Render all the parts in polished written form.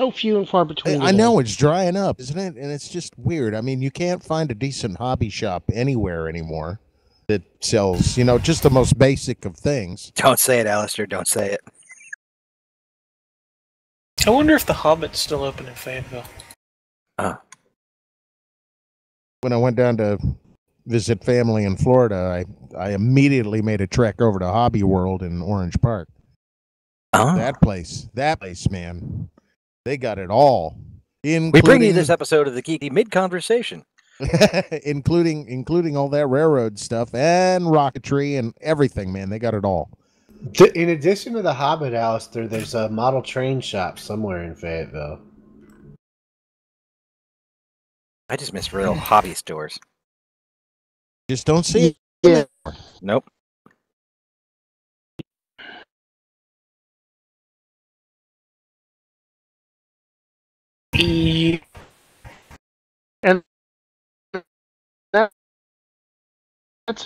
so few and far between. I know it's drying up, isn't it? And it's just weird. I mean, you can't find a decent hobby shop anywhere anymore that sells, just the most basic of things. Don't say it, Alistair. Don't say it. I wonder if the Hobbit's still open in Fayetteville. When I went down to visit family in Florida, I immediately made a trek over to Hobby World in Orange Park. Oh. That place, man. They got it all. We bring you this episode of the Geeky Mid-Conversation. including all that railroad stuff and rocketry and everything, man. They got it all. In addition to the Hobbit, Alistair, there's a model train shop somewhere in Fayetteville. I just miss real hobby stores. Just don't see it. Nope. And that's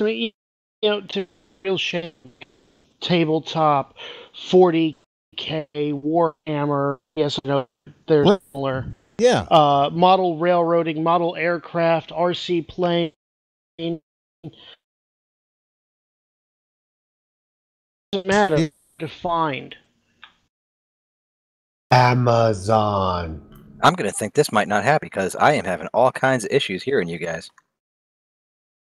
me, to real shame. Tabletop, 40K, Warhammer, yes, they're similar. Yeah. Model railroading, model aircraft, RC plane. Doesn't matter to find. Amazon. I'm going to think this might not happen because I am having all kinds of issues hearing you guys.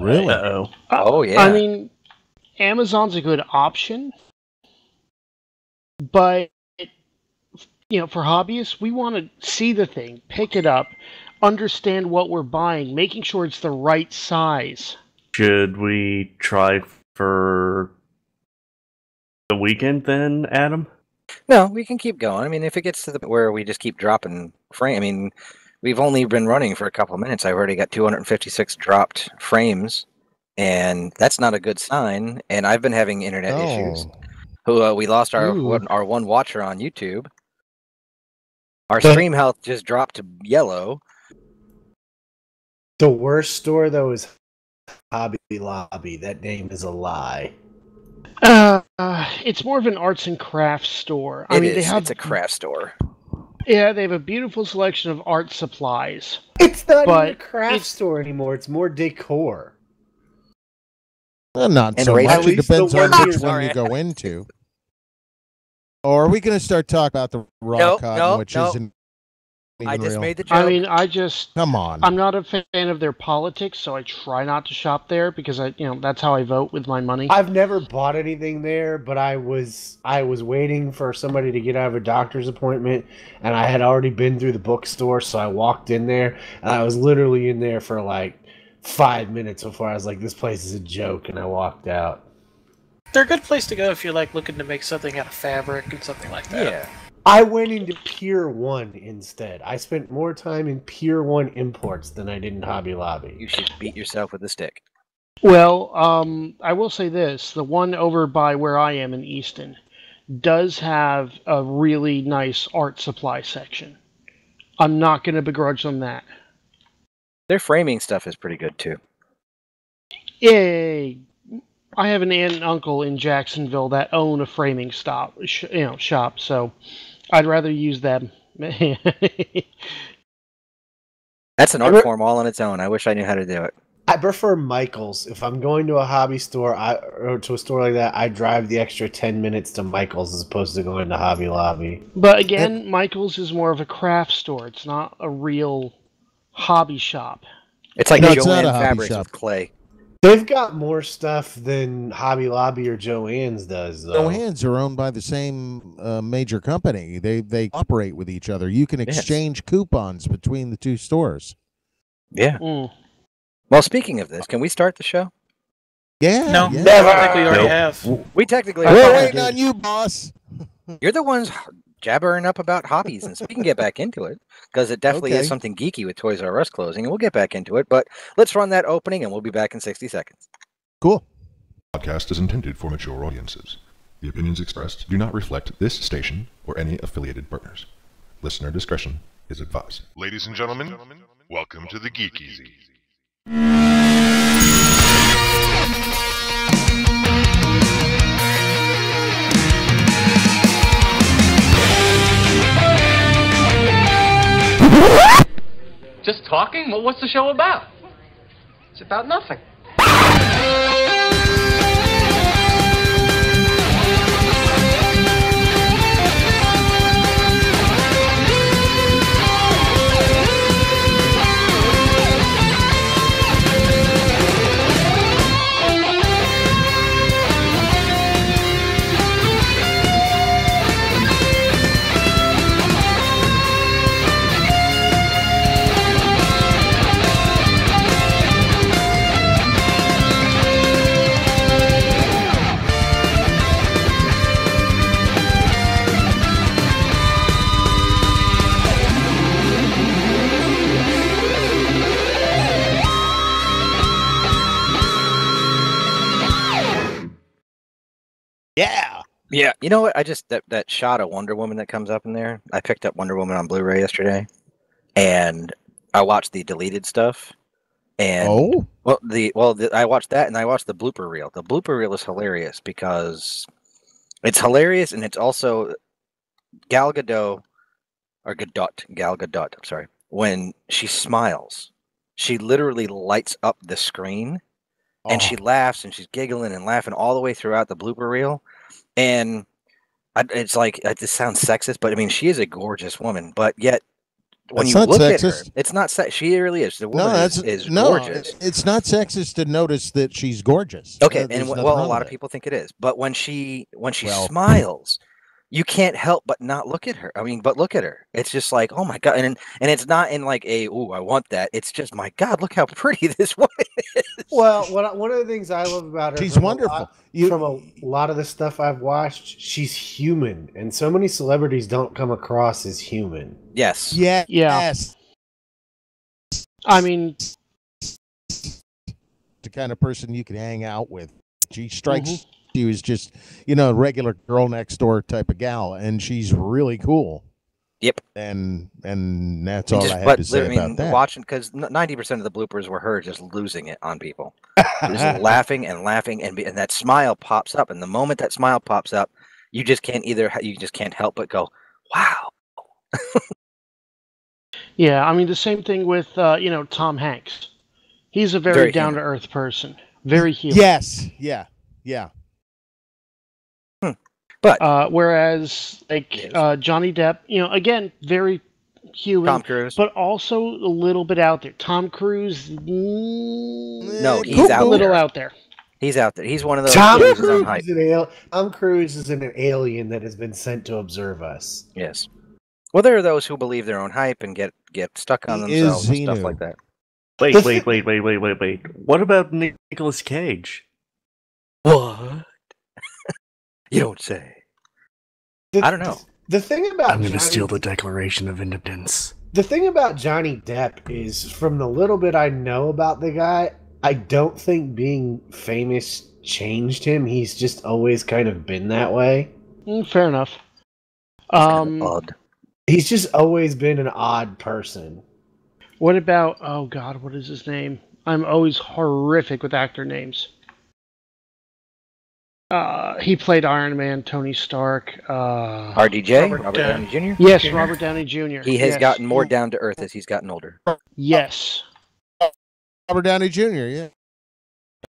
Really? Uh-oh. Oh, yeah. I mean, Amazon's a good option, but for hobbyists, we want to see the thing, pick it up, understand what we're buying, making sure it's the right size. Should we try for the weekend then, Adam? No, we can keep going. I mean, if it gets to the point where we just keep dropping frame, I mean, we've only been running for a couple of minutes. I've already got 256 dropped frames, and that's not a good sign. And I've been having internet issues. We lost our one watcher on YouTube. Our stream health just dropped to yellow. The worst store, though, is Hobby Lobby. That name is a lie. It's more of an arts and crafts store. It's a craft store. Yeah, they have a beautiful selection of art supplies. It's not even a craft store anymore. It's more decor. Well, not so much. It depends on which one you go into. Or are we going to start talking about the raw cotton, which isn't I just real? made the joke. I mean, come on. I'm not a fan of their politics, so I try not to shop there because that's how I vote with my money. I've never bought anything there, but I was waiting for somebody to get out of a doctor's appointment, and I had already been through the bookstore, so I walked in there, and I was literally in there for like 5 minutes before I was like, this place is a joke, and I walked out. They're a good place to go if you're like looking to make something out of fabric and something like that. Yeah. I went into Pier 1 instead. I spent more time in Pier 1 imports than I did in Hobby Lobby. You should beat yourself with a stick. Well, I will say this. The one over by where I am in Easton does have a really nice art supply section. I'm not going to begrudge them that. Their framing stuff is pretty good, too. Yay! I have an aunt and uncle in Jacksonville that own a framing shop, so I'd rather use them. That's an art form all on its own. I wish I knew how to do it. I prefer Michael's. If I'm going to a hobby store or to a store like that, I drive the extra 10 minutes to Michael's as opposed to going to Hobby Lobby. But again, Michael's is more of a craft store. It's not a real hobby shop. It's like Joanne Fabrics with clay. They've got more stuff than Hobby Lobby or Joann's does, though. Joann's are owned by the same major company. They operate with each other. You can exchange coupons between the two stores. Yeah. Well, speaking of this, can we start the show? Yeah. No, yeah. I think we already have. We technically We're waiting on you, boss. You're the ones jabbering up about hobbies, and so we can get back into it, because it definitely is something geeky with Toys R Us closing, and we'll get back into it, but let's run that opening, and we'll be back in 60 seconds. Cool. The podcast is intended for mature audiences. The opinions expressed do not reflect this station or any affiliated partners. Listener discretion is advised. Ladies and gentlemen, welcome to the Geek EZ. Just talking? Well, what's the show about? It's about nothing. Yeah. Yeah. You know what? I just that shot of Wonder Woman that comes up in there. I picked up Wonder Woman on Blu-ray yesterday, and I watched the deleted stuff. And I watched that, and I watched the blooper reel. The blooper reel is hilarious because it's hilarious, and it's also Gal Gadot, I'm sorry. When she smiles, she literally lights up the screen, and she laughs, and she's giggling and laughing all the way throughout the blooper reel. And it's like, this sounds sexist, but I mean, she is a gorgeous woman, but yet when you look at her, it's not sexist. She really is. The woman is gorgeous. It's not sexist to notice that she's gorgeous. Okay, and a lot of people think it is, but when she smiles, you can't help but not look at her. I mean, but look at her. It's just like, oh my God. And it's not in like I want that. It's just, my God, look how pretty this woman is. Well, one of the things I love about her, she's wonderful. From a lot of the stuff I've watched, she's human. And so many celebrities don't come across as human. Yes. Yeah. Yes. I mean, the kind of person you can hang out with. She strikes you as just, a regular girl next door type of gal, and she's really cool. Yep. And that's all I have to say about that. Watching, because 90% of the bloopers were her just losing it on people. Just laughing, and that smile pops up. And the moment that smile pops up, you just can't help but go, wow. Yeah, I mean, the same thing with, Tom Hanks. He's a very down-to-earth person. Very human. Yes. Yeah. But whereas, Johnny Depp, again, very human. Tom Cruise. But also a little bit out there. Tom Cruise, no, he's a little out there. He's out there. He's one of those. Tom Cruise is an alien that has been sent to observe us. Yes. Well, there are those who believe their own hype and get stuck on themselves and stuff like that. Wait. What about Nicolas Cage? What? You don't say. I don't know. The thing about I'm going to steal the Declaration of Independence. The thing about Johnny Depp is, from the little bit I know about the guy, I don't think being famous changed him. He's just always kind of been that way. Fair enough. Kind of odd. He's just always been an odd person. What about, oh God, what is his name? I'm always horrific with actor names. He played Iron Man, Tony Stark. RDJ? Robert Downey Jr.? Yes, Robert Downey Jr. He has gotten more down to earth as he's gotten older. Yes. Robert Downey Jr., yeah.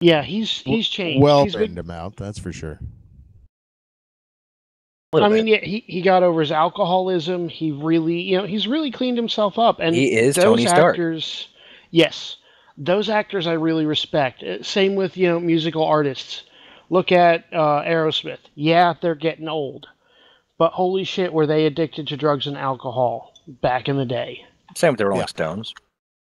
Yeah, he's changed. Well, burned him out, that's for sure. I mean, yeah, he got over his alcoholism. He really, he's really cleaned himself up. And he is those Tony Stark. Actors, yes, those actors I really respect. Same with, musical artists. Look at Aerosmith. Yeah, they're getting old. But holy shit, were they addicted to drugs and alcohol back in the day. Same with the Rolling Stones.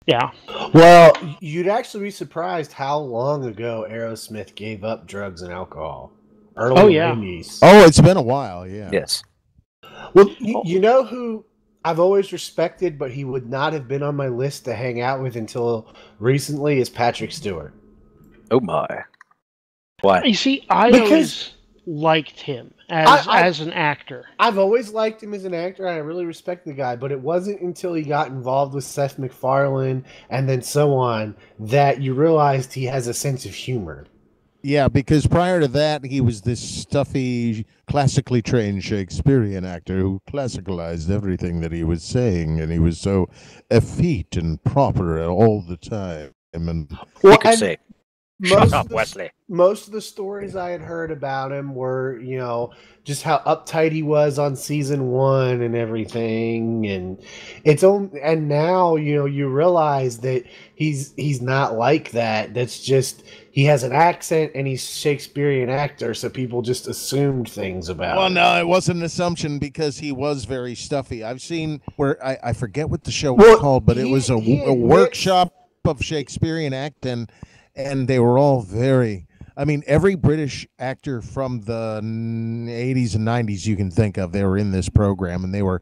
Yeah. Well, you'd actually be surprised how long ago Aerosmith gave up drugs and alcohol. Early 90s. Oh, it's been a while, yeah. Yes. Well, you know who I've always respected, but he would not have been on my list to hang out with until recently, is Patrick Stewart. Oh my. Why? You see, I always liked him as an actor. I've always liked him as an actor, and I really respect the guy, but it wasn't until he got involved with Seth MacFarlane and then so on that you realized he has a sense of humor. Yeah, because prior to that, he was this stuffy, classically trained Shakespearean actor who classicalized everything that he was saying, and he was so effete and proper all the time. And he could say, "Shut up, Wesley." Most of the stories I had heard about him were, just how uptight he was on season 1 and everything, and and now you realize that he's not like that. That's just he has an accent and he's a Shakespearean actor, so people just assumed things about him. Well, no, it wasn't an assumption because he was very stuffy. I've seen where I forget what the show was called, but it was a workshop of Shakespearean acting, and they were all very. I mean, every British actor from the 80s and 90s you can think of, they were in this program, and they were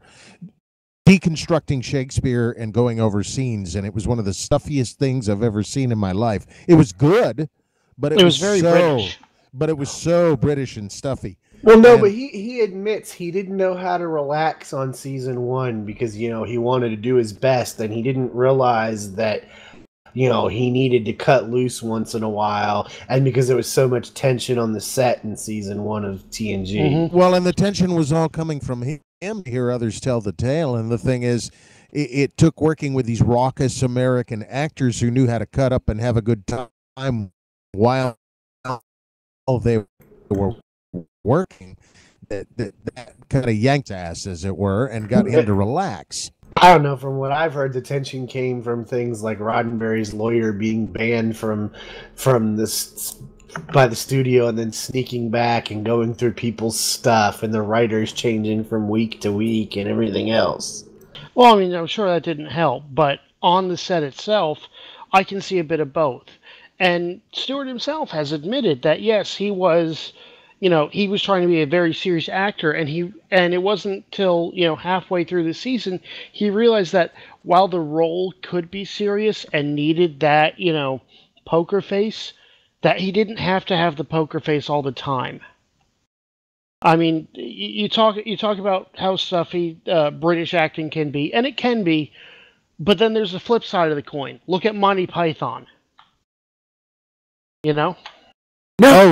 deconstructing Shakespeare and going over scenes, and it was one of the stuffiest things I've ever seen in my life. It was good, but it was very British. But it was so British and stuffy. Well, no, but he admits he didn't know how to relax on season 1 because, he wanted to do his best, and he didn't realize that he needed to cut loose once in a while, and because there was so much tension on the set in season 1 of TNG. Mm-hmm. Well, and the tension was all coming from him to hear others tell the tale, and the thing is, it took working with these raucous American actors who knew how to cut up and have a good time while they were working, that kind of yanked ass, as it were, and got him to relax. I don't know. From what I've heard, the tension came from things like Roddenberry's lawyer being banned from this by the studio and then sneaking back and going through people's stuff, and the writers changing from week to week and everything else. Well, I mean, I'm sure that didn't help, but on the set itself, I can see a bit of both. And Stewart himself has admitted that yes, he was. He was trying to be a very serious actor, and it wasn't till halfway through the season he realized that while the role could be serious and needed that poker face, that he didn't have to have the poker face all the time. I mean, you talk about how stuffy British acting can be, and it can be, but then there's the flip side of the coin. Look at Monty Python. No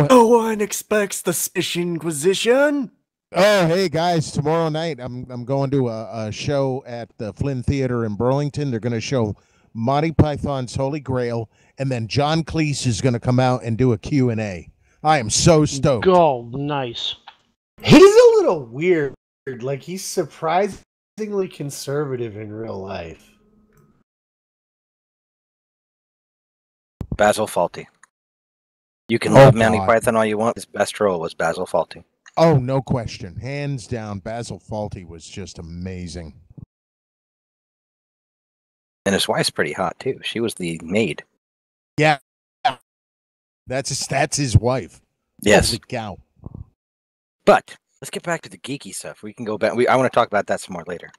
one expects the Spanish Inquisition. Oh, hey guys! Tomorrow night, I'm going to a show at the Flynn Theater in Burlington. They're going to show Monty Python's Holy Grail, and then John Cleese is going to come out and do a Q&A. I am so stoked. Oh, nice. He's a little weird. Like, he's surprisingly conservative in real life. Basil Fawlty. You can love Monty Python all you want. His best role was Basil Fawlty. Oh, no question. Hands down, Basil Fawlty was just amazing. And his wife's pretty hot, too. She was the maid. Yeah. That's his wife. Yes. Holy cow. But let's get back to the geeky stuff. We can go back. I want to talk about that some more later.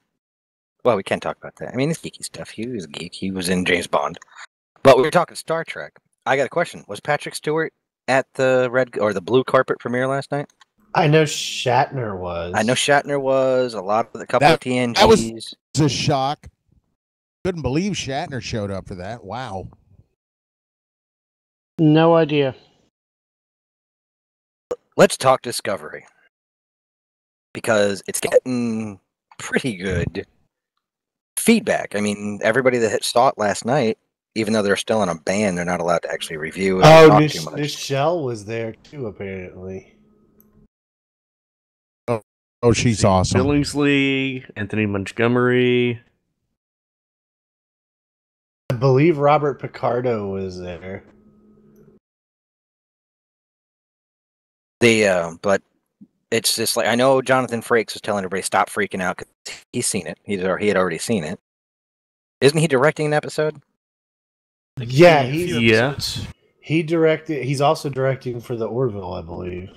Well, we can talk about that. I mean, it's geeky stuff. He was a geek. He was in James Bond. But we were talking Star Trek. I got a question. Was Patrick Stewart at the red or the blue carpet premiere last night? I know Shatner was. A couple of TNGs. That was a shock. Couldn't believe Shatner showed up for that. Wow. No idea. Let's talk Discovery. Because it's getting pretty good feedback. I mean, everybody that saw it last night, even though they're still in a ban, they're not allowed to actually review it. Nichelle was there too, apparently. Oh, she's awesome. Billingsley, Anthony Montgomery. I believe Robert Picardo was there. But it's just like, I know Jonathan Frakes was telling everybody stop freaking out because he's seen it. He had already seen it. Isn't he directing an episode? Yeah, he directed. He's also directing for the Orville, I believe.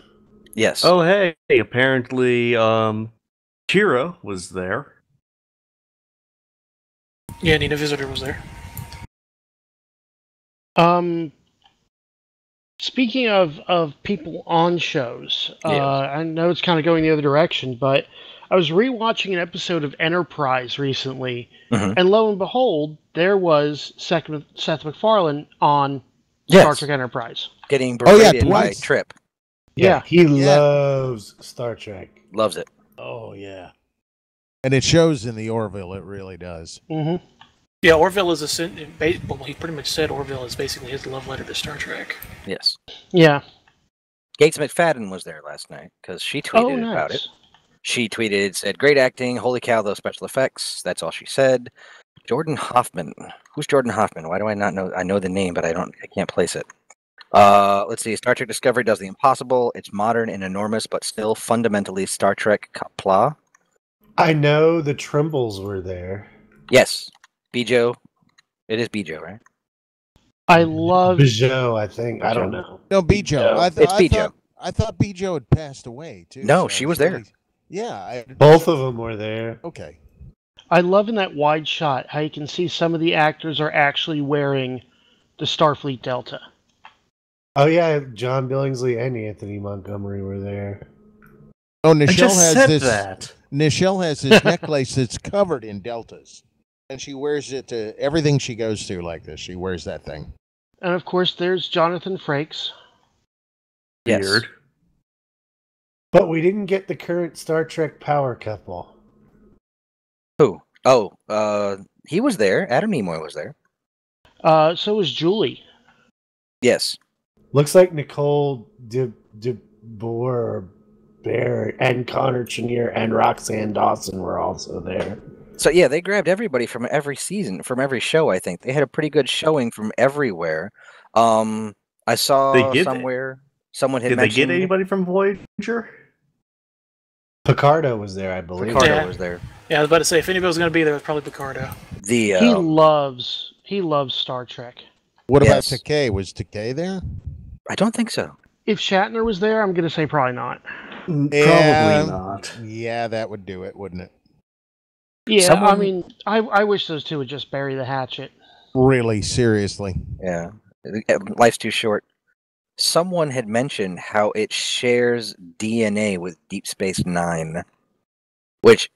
Yes. Oh, hey! Apparently, Kira was there. Yeah, Nina Visitor was there. Speaking of people on shows, Yeah. I know it's kind of going the other direction, but I was rewatching an episode of Enterprise recently, and lo and behold, there was Seth MacFarlane on Star Trek Enterprise. Getting berated by twice. Trip. Yeah. He loves Star Trek. Loves it. Oh, yeah. And it shows in the Orville, it really does. Mm-hmm. Yeah, Orville is well, he pretty much said Orville is basically his love letter to Star Trek. Yes. Yeah. Gates McFadden was there last night because she tweeted about it. She tweeted, said, "Great acting. Holy cow, those special effects." That's all she said. Jordan Hoffman. Who's Jordan Hoffman? Why do I not know? I know the name, but I can't place it. Let's see. Star Trek Discovery does the impossible. It's modern and enormous, but still fundamentally Star Trek pla. I know the Trimbles were there. Yes. Bijo. It is Bijo, right? I love Bijo, I think. I don't know. No, Bijo. It's Bijo. I thought Bijo had passed away, too. No, so she was there. Yeah. Both of them were there. Okay. I love in that wide shot how you can see some of the actors are actually wearing the Starfleet Delta. Oh, yeah. John Billingsley and Anthony Montgomery were there. Oh, Nichelle Nichelle has this necklace that's covered in deltas. And she wears it to everything she goes to like this. She wears that thing. And of course, there's Jonathan Frakes. Yes. Weird. But we didn't get the current Star Trek power couple. Who? Oh, he was there. Adam Nimoy was there. So was Julie. Yes. Looks like Nicole DeBoer and Connor Chenier and Roxanne Dawson were also there. So yeah, they grabbed everybody from every season, from every show. I think they had a pretty good showing from everywhere. I saw somewhere someone had mentioned. Did they get anybody from Voyager? Picardo was there, I believe. Picardo was there. Yeah, I was about to say if anybody was going to be there, it was probably Picardo. He loves Star Trek. What about Takei? Was Takei there? I don't think so. If Shatner was there, I'm going to say probably not. Probably not. Yeah, that would do it, wouldn't it? Yeah, I mean, I wish those two would just bury the hatchet. Really, seriously. Yeah. Life's too short. Someone had mentioned how it shares DNA with Deep Space Nine, which,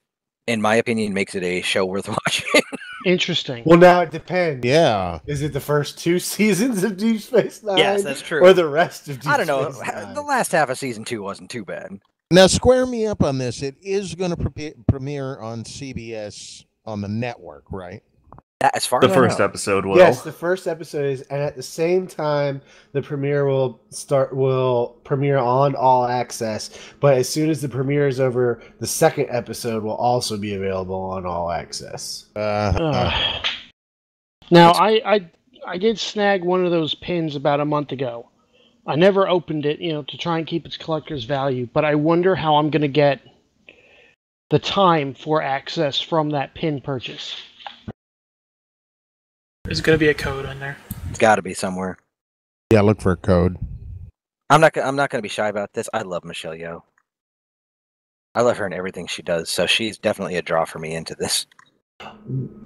in my opinion, makes it a show worth watching. Interesting. Well, now it depends. Yeah. Is it the first 2 seasons of Deep Space Nine? Yes, that's true. Or the rest of Deep Space I don't know. Nine? The last half of season 2 wasn't too bad. Now, square me up on this. It is going to premiere on CBS on the network, right? As far as the first episode will. Yes, the first episode is, and at the same time, the premiere will premiere on All Access. But as soon as the premiere is over, the second episode will also be available on All Access. Now, I did snag one of those pins about a month ago. I never opened it, to try and keep its collector's value. But I wonder how I'm going to get the time for access from that pin purchase. There's going to be a code on there. It's got to be somewhere. Yeah, look for a code. I'm not going to be shy about this. I love Michelle Yeoh. I love her in everything she does, so she's definitely a draw for me into this.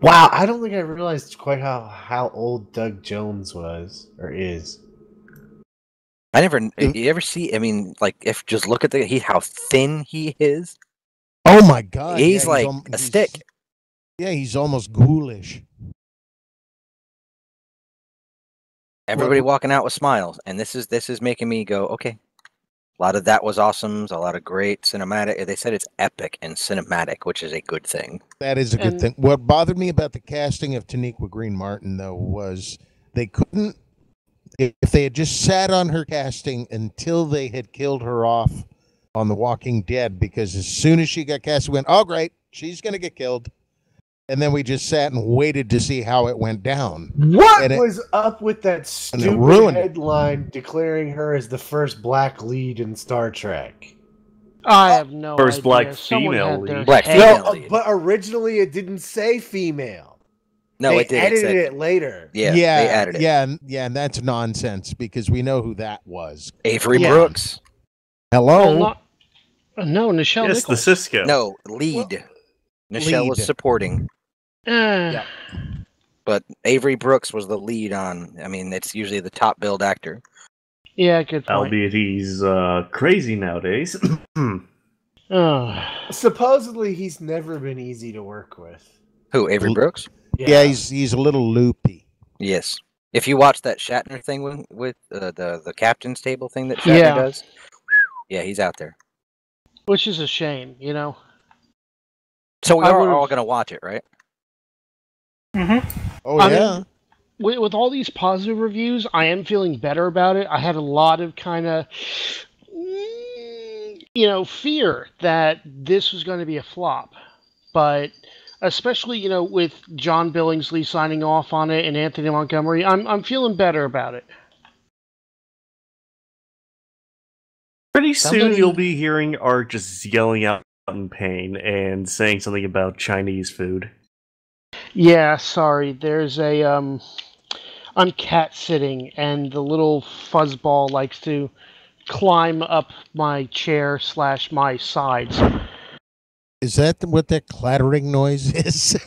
Wow, I don't think I realized quite how old Doug Jones was or is. You ever see? I mean, like, if just look at how thin he is. Oh my God, he's like a stick. Yeah, he's almost ghoulish. Everybody walking out with smiles, and this is making me go, okay. A lot of that was awesome. A lot of great cinematic. They said it's epic and cinematic, which is a good thing. That is a good thing. What bothered me about the casting of Taniqua Green Martin, though, was they couldn't. If they had just sat on her casting until they had killed her off on The Walking Dead, because as soon as she got cast, we went, oh, great, she's going to get killed. And then we just sat and waited to see how it went down. What was up with that stupid headline declaring her as the first black lead in Star Trek? I have no idea. First black female lead. Lead. But originally it didn't say female. No, it did. They edited it later. Yeah, they added it. Yeah, and that's nonsense because we know who that was. Avery Brooks. Hello? No, Nichelle Nichols. The Cisco. No, lead. Nichelle was supporting. Yeah. But Avery Brooks was the lead on. I mean, it's usually the top billed actor. Yeah, good point. Albeit he's crazy nowadays. Supposedly, he's never been easy to work with. Who, Avery Brooks? Yeah, he's a little loopy. Yes. If you watch that Shatner thing with the captain's table thing that Shatner does, yeah, he's out there. Which is a shame, you know. So we are all going to watch it, right? Mm-hmm. Oh, yeah. With all these positive reviews, I am feeling better about it. I had a lot of kind of, fear that this was going to be a flop. But especially, with John Billingsley signing off on it and Anthony Montgomery, I'm feeling better about it. Pretty soon you'll be hearing Art just yelling out in pain and saying something about Chinese food. Yeah, sorry. There's a I'm cat sitting, and the little fuzzball likes to climb up my chair / my sides. Is that what that clattering noise is?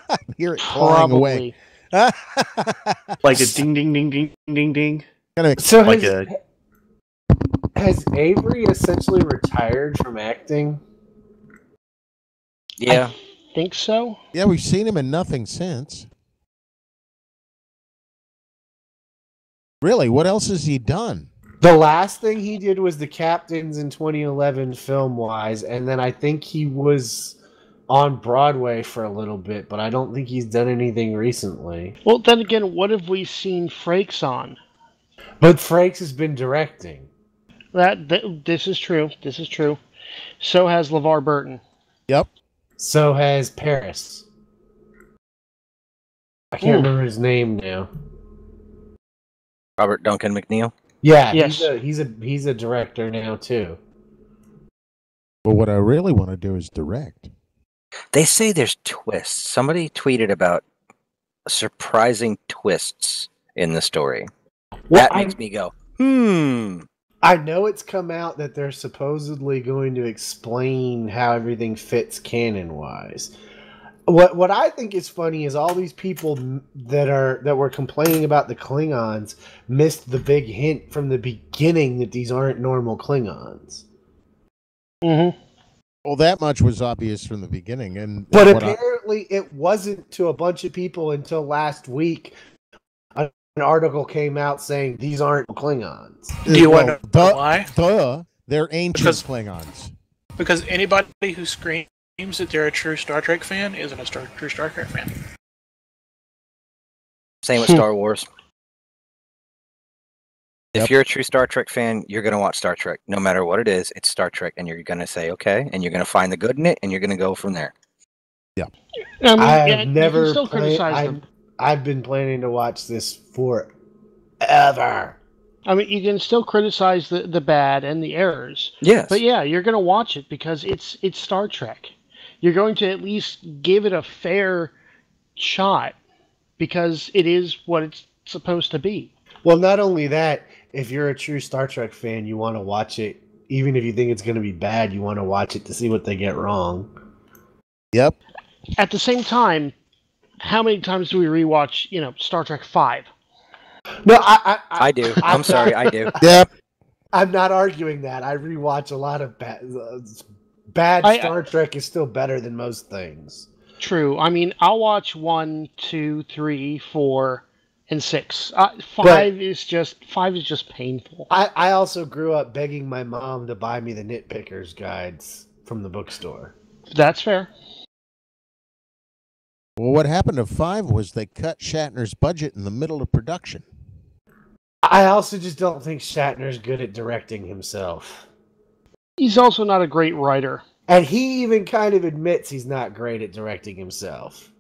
I hear it clawing away. Like a ding, ding, ding, ding, ding, ding. So like has Avery essentially retired from acting? Yeah. I think so. Yeah, we've seen him in nothing since. Really, what else has he done? The last thing he did was the Captains in 2011 film-wise, and then I think he was on Broadway for a little bit, but I don't think he's done anything recently. Well, then again, what have we seen Frakes on? But Frakes has been directing. This is true. This is true. So has LeVar Burton. Yep. So has Paris. I can't remember his name now. Robert Duncan McNeil. Yeah, yes. he's a director now too. Well, what I really want to do is direct. They say there's twists. Somebody tweeted about surprising twists in the story. Well, that makes me go, I know it's come out that they're supposedly going to explain how everything fits canon-wise. What I think is funny is all these people that were complaining about the Klingons missed the big hint from the beginning that these aren't normal Klingons. Mm-hmm. Well, that much was obvious from the beginning, but apparently it wasn't to a bunch of people until last week. An article came out saying these aren't Klingons. Do you want to know why? They're ancient Klingons. Because anybody who screams that they're a true Star Trek fan isn't a true Star Trek fan. Same with Star Wars. If you're a true Star Trek fan, you're going to watch Star Trek. No matter what it is, it's Star Trek, and you're going to say, okay, and you're going to find the good in it, and you're going to go from there. Yeah. I've never criticize them. I've been planning to watch this forever. I mean, you can still criticize the bad and the errors. Yes. But yeah, you're going to watch it because it's Star Trek. You're going to at least give it a fair shot because it is what it's supposed to be. Well, not only that, if you're a true Star Trek fan, you want to watch it. Even if you think it's going to be bad, you want to watch it to see what they get wrong. Yep. At the same time, how many times do we rewatch, Star Trek 5? No, I do. I'm sorry, I do. Yep. I'm not arguing that. I rewatch a lot of bad Star Trek is still better than most things. True. I mean, I'll watch 1, 2, 3, 4, and 6. 5 is just painful. I also grew up begging my mom to buy me the Nitpickers guides from the bookstore. That's fair. Well, what happened to 5 was they cut Shatner's budget in the middle of production. I also just don't think Shatner's good at directing himself. He's also not a great writer. And he even kind of admits he's not great at directing himself.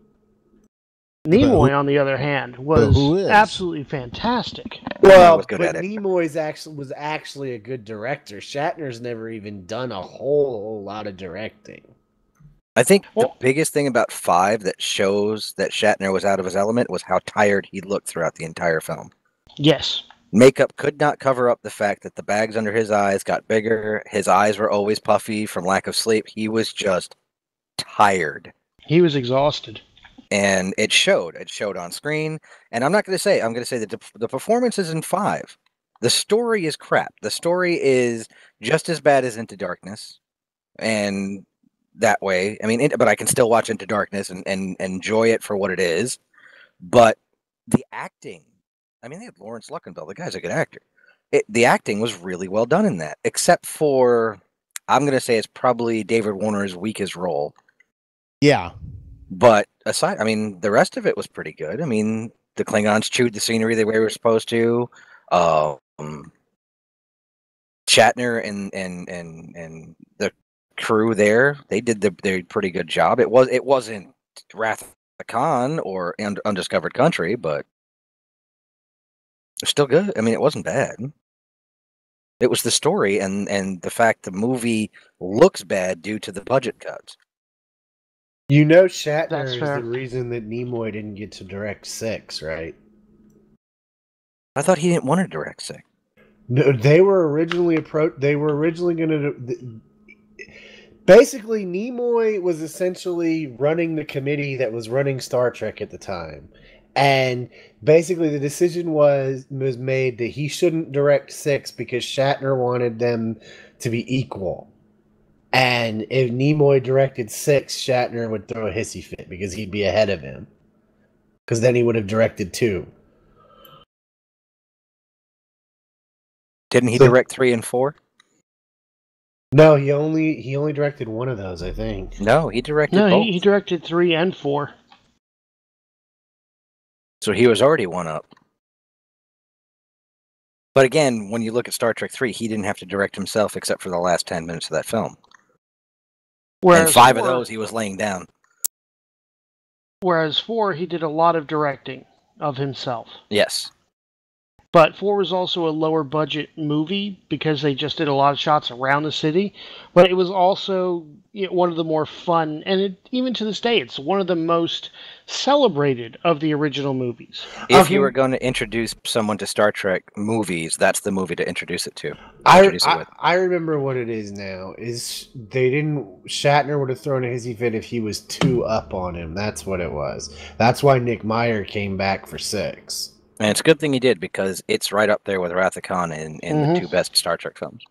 Nimoy, on the other hand, was absolutely fantastic. Well, but Nimoy was actually a good director. Shatner's never even done a whole lot of directing. I think the biggest thing about 5 that shows that Shatner was out of his element was how tired he looked throughout the entire film. Yes. Makeup could not cover up the fact that the bags under his eyes got bigger. His eyes were always puffy from lack of sleep. He was just tired. He was exhausted. And it showed. It showed on screen. And I'm going to say that the performances in 5, the story is crap. The story is just as bad as Into Darkness. And that way, I mean, but I can still watch Into Darkness and enjoy it for what it is. But the acting I mean, they had Lawrence Luckenbill. The guy's a good actor. The acting was really well done in that, except for, I'm going to say it's probably David Warner's weakest role. Yeah. But aside, I mean, the rest of it was pretty good. I mean, the Klingons chewed the scenery the way we were supposed to. Shatner and the crew there, they did their pretty good job. It wasn't Wrath of the Khan or Undiscovered Country, but it's still good. I mean, it wasn't bad. It was the story and the fact the movie looks bad due to the budget cuts. You know, Shatner That's is fair. the reason that Nimoy didn't get to direct 6, right? I thought he didn't want to direct 6. No, they were originally going to. Basically, Nimoy was essentially running the committee that was running Star Trek at the time, and basically the decision was made that he shouldn't direct 6 because Shatner wanted them to be equal. And if Nimoy directed 6, Shatner would throw a hissy fit because he'd be ahead of him. Because then he would have directed 2. Didn't he direct 3 and 4? No, he only directed one of those, I think. No, he directed No, both. he directed 3 and 4. So he was already one up. But again, when you look at Star Trek 3, he didn't have to direct himself except for the last 10 minutes of that film. Whereas And 5 of 4 those he was laying down. Whereas 4, he did a lot of directing of himself. Yes. But 4 was also a lower budget movie because they just did a lot of shots around the city. But it was also one of the more fun, and even to this day, it's one of the most celebrated of the original movies. If you were going to introduce someone to Star Trek movies, that's the movie to introduce it to. I remember what it is now. Shatner would have thrown a hissy fit if he was too up on him. That's what it was. That's why Nick Meyer came back for 6. And it's a good thing he did because it's right up there with Wrath of Khan in the 2 best Star Trek films.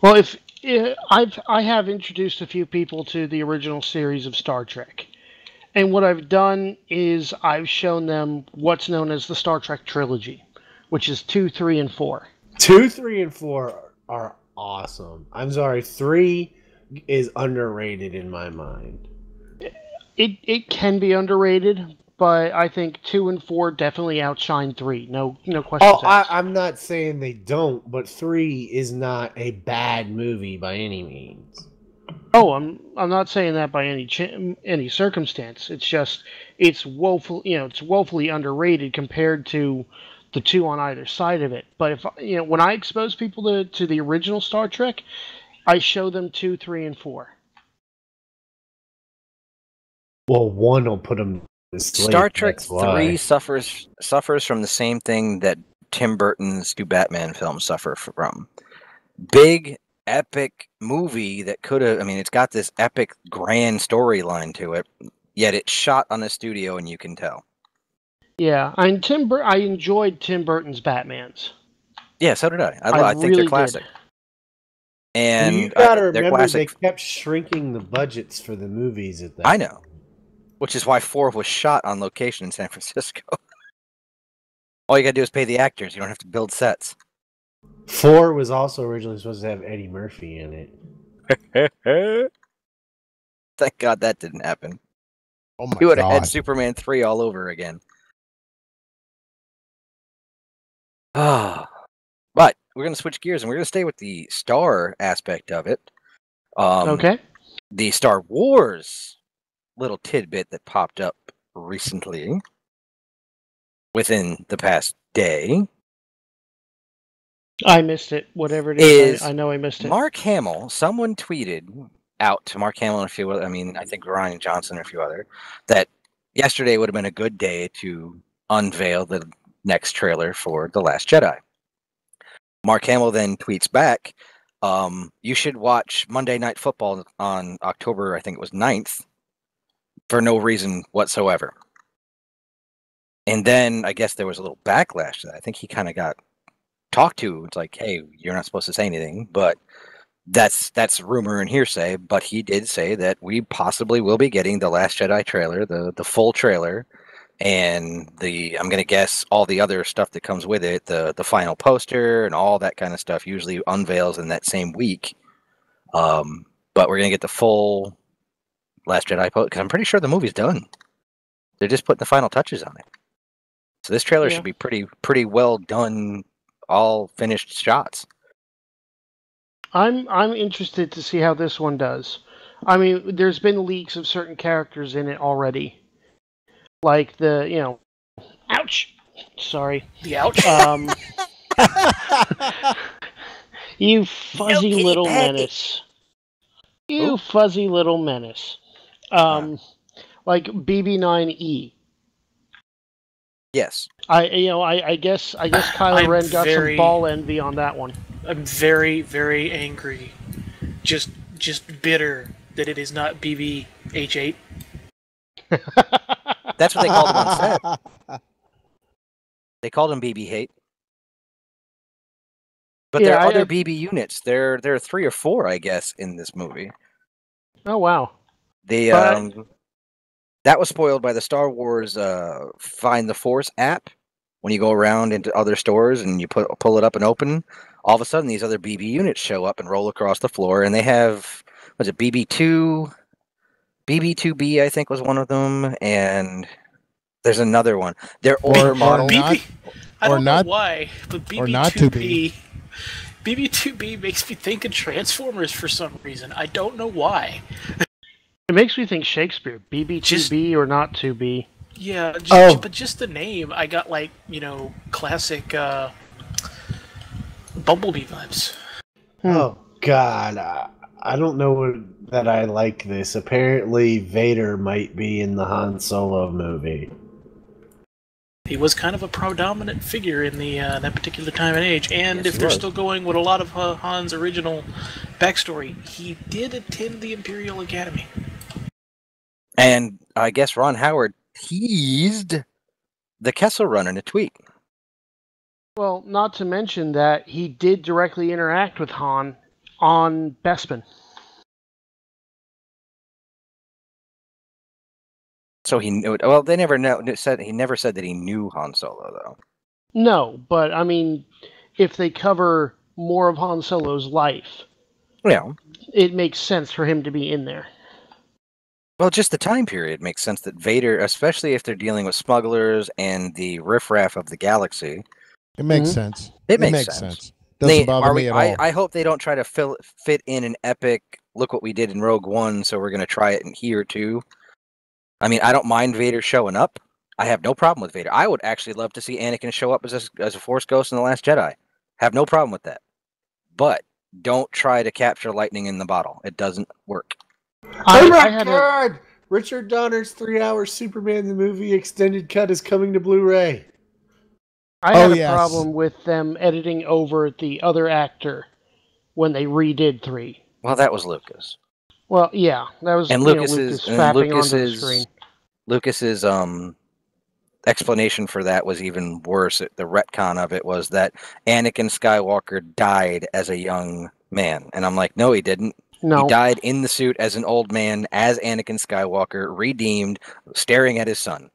Well, I have introduced a few people to the original series of Star Trek. And what I've done is I've shown them what's known as the Star Trek trilogy, which is 2, 3, and 4. 2, 3, and 4 are awesome. I'm sorry, 3 is underrated in my mind. It can be underrated, but I think 2 and 4 definitely outshine 3. No questions asked. I'm not saying they don't, but 3 is not a bad movie by any means. Oh, I'm not saying that by any circumstance. It's just it's woefully underrated compared to the 2 on either side of it. But if when I expose people to the original Star Trek, I show them 2, 3, and 4. Well, 1 will put them. Star Trek 3 suffers from the same thing that Tim Burton's 2 Batman films suffer from. Big, epic movie that could have... I mean, it's got this epic, grand storyline to it, yet it's shot on a studio, and you can tell. Yeah, I enjoyed Tim Burton's Batmans. Yeah, so did I. I think they're classic. And you gotta remember, they kept shrinking the budgets for the movies at that. I know. Which is why 4 was shot on location in San Francisco. All you gotta do is pay the actors. You don't have to build sets. 4 was also originally supposed to have Eddie Murphy in it. Thank God that didn't happen. Oh my God. He would have had Superman 3 all over again. But we're gonna switch gears and we're gonna stay with the Star aspect of it. Okay. The Star Wars little tidbit that popped up recently within the past day. I missed it. Whatever it is, I know I missed it. Mark Hamill, someone tweeted out to Mark Hamill and a few other, I think Ryan Johnson and a few other, that yesterday would have been a good day to unveil the next trailer for The Last Jedi. Mark Hamill then tweets back, you should watch Monday Night Football on October, I think it was 9th, for no reason whatsoever. And then I guess there was a little backlash to that. I think he kind of got talked to. It's like, hey, you're not supposed to say anything, but that's rumor and hearsay. But he did say that we possibly will be getting the Last Jedi trailer, the full trailer, and I'm going to guess all the other stuff that comes with it, the final poster and all that kind of stuff usually unveils in that same week. But we're going to get the full Last Jedi poster, because I'm pretty sure the movie's done. They're just putting the final touches on it. So this trailer should be pretty well done, all finished shots. I'm interested to see how this one does. I mean, there's been leaks of certain characters in it already. Like the, ouch! Sorry. The ouch? You fuzzy little menace. You fuzzy little menace. Like BB9E. Yes. I guess Kylo Ren got some ball envy on that one. I'm very, very angry. Just bitter that it is not BB-H8. That's what they called him on set. They called him BB-8. But there are other BB units. There are 3 or 4, I guess, in this movie. Oh wow. That was spoiled by the Star Wars Find the Force app. When you go around into other stores and you pull it up and open, all of a sudden these other BB units show up and roll across the floor, and they have, was it BB2? BB2B, I think, was one of them, and there's another one. They're older models. I don't know why, but BB2B... BB2B makes me think of Transformers for some reason. I don't know why. It makes me think Shakespeare. BB2B or not 2B. Yeah, but just the name, I got classic Bumblebee vibes. Oh God, I don't know that I like this. Apparently, Vader might be in the Han Solo movie. He was kind of a predominant figure in the that particular time and age, and if they're still going with a lot of Han's original backstory, he did attend the Imperial Academy. And I guess Ron Howard teased the Kessel Run in a tweet. Well, not to mention that he did directly interact with Han on Bespin. So he knew it. Well, they never he never said that he knew Han Solo, though. No, but I mean, if they cover more of Han Solo's life, it makes sense for him to be in there. Well, just the time period makes sense that Vader, especially if they're dealing with smugglers and the riffraff of the galaxy. It makes sense. It makes sense. Doesn't bother me at all. I hope they don't try to fit in an epic, look what we did in Rogue One, so we're going to try it in here too. I mean, I don't mind Vader showing up. I have no problem with Vader. I would actually love to see Anakin show up as a Force Ghost in The Last Jedi. Have no problem with that. But don't try to capture lightning in the bottle. It doesn't work. Oh my God! Richard Donner's 3-hour Superman the movie extended cut is coming to Blu-ray. I had a problem with them editing over the other actor when they redid 3. Well, that was Lucas. Well, yeah, that was Lucas's explanation for that was even worse. The retcon of it was that Anakin Skywalker died as a young man, and I'm like, no, he didn't. No. He died in the suit as an old man, as Anakin Skywalker, redeemed, staring at his son.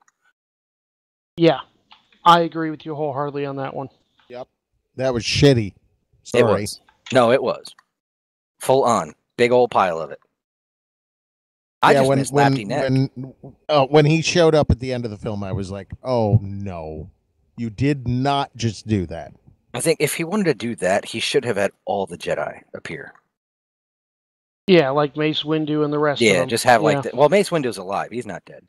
Yeah, I agree with you wholeheartedly on that one. Yep, that was shitty. Sorry. It was. No, it was full on, big old pile of it. I just missed Lapty Neck. When he showed up at the end of the film, I was like, "Oh no, you did not just do that." I think if he wanted to do that, he should have had all the Jedi appear. Yeah, like Mace Windu and the rest of them. Yeah, just have like that. Well, Mace Windu's alive. He's not dead.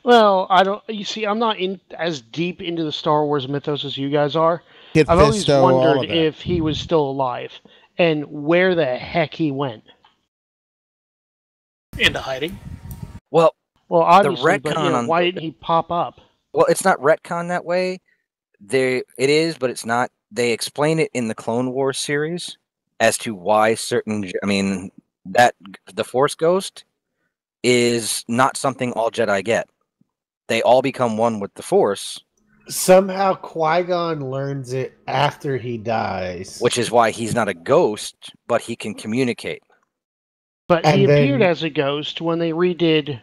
Well, I don't. You see, I'm not as deep into the Star Wars mythos as you guys are. Kid I've always Fisto, wondered if he was still alive and where the heck he went. Into hiding. Well, obviously, but why didn't he pop up? Well, it's not retcon that way. It is, but it's not. They explain it in the Clone Wars series as to why certain. I mean, that the Force Ghost is not something all Jedi get. They all become one with the Force. Somehow Qui-Gon learns it after he dies. Which is why he's not a ghost, but he can communicate. But he appeared as a ghost when they redid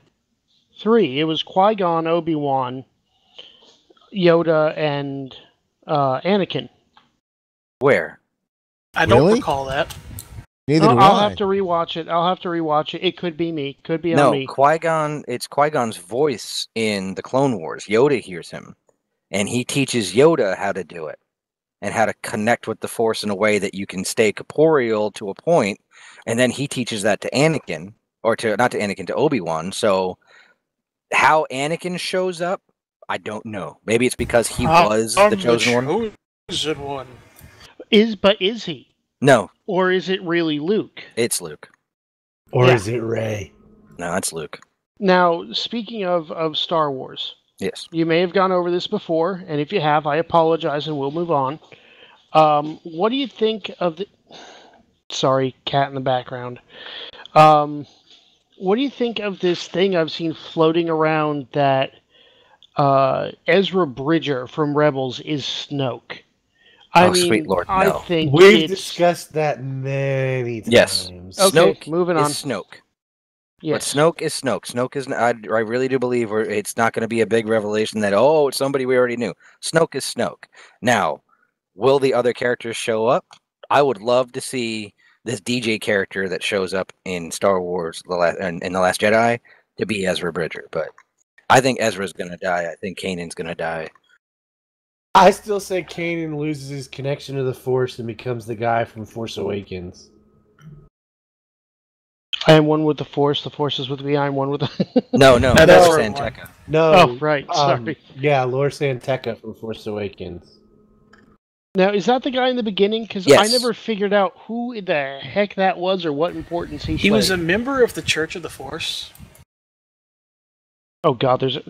3. It was Qui-Gon, Obi-Wan, Yoda and Anakin. Where? I don't Really? recall that. Neither do I'll I. have to rewatch it. It could be me. Could be on No, me. Qui-Gon. It's Qui-Gon's voice in the Clone Wars. Yoda hears him, and he teaches Yoda how to do it and how to connect with the Force in a way that you can stay corporeal to a point, and then he teaches that to Anakin, or to not to Anakin, to Obi-Wan. So how Anakin shows up, I don't know. Maybe it's because he was the chosen one. Chosen one. Is he? No, Or is it really Luke? it's Luke. Or Yeah. is it Rey? No, it's Luke. Now, speaking of Star Wars, Yes. you may have gone over this before, and if you have, I apologize and we'll move on. What do you think of the... Sorry, cat in the background. What do you think of this thing I've seen floating around that Ezra Bridger from Rebels is Snoke? I mean, sweet Lord, I no. think We've it's... discussed that many times. Yes. Okay, Snoke moving on. is Snoke. Yes. But Snoke is Snoke. Snoke is. I really do believe it's not going to be a big revelation that it's somebody we already knew. Snoke is Snoke. Now, will the other characters show up? I would love to see this DJ character that shows up in Star Wars in the Last Jedi to be Ezra Bridger. But I think Ezra's going to die. I think Kanan's going to die. I still say Kanan loses his connection to the Force and becomes the guy from Force Awakens. I am one with the Force. The Force is with me. I am one with the... No, That's that's right. Santeca. No. Oh, right. Sorry. Yeah, Lord Santeca from Force Awakens. Now, is that the guy in the beginning? Because Yes. I never figured out who the heck that was or what importance he played. He was a member of the Church of the Force. Oh, God, there's a...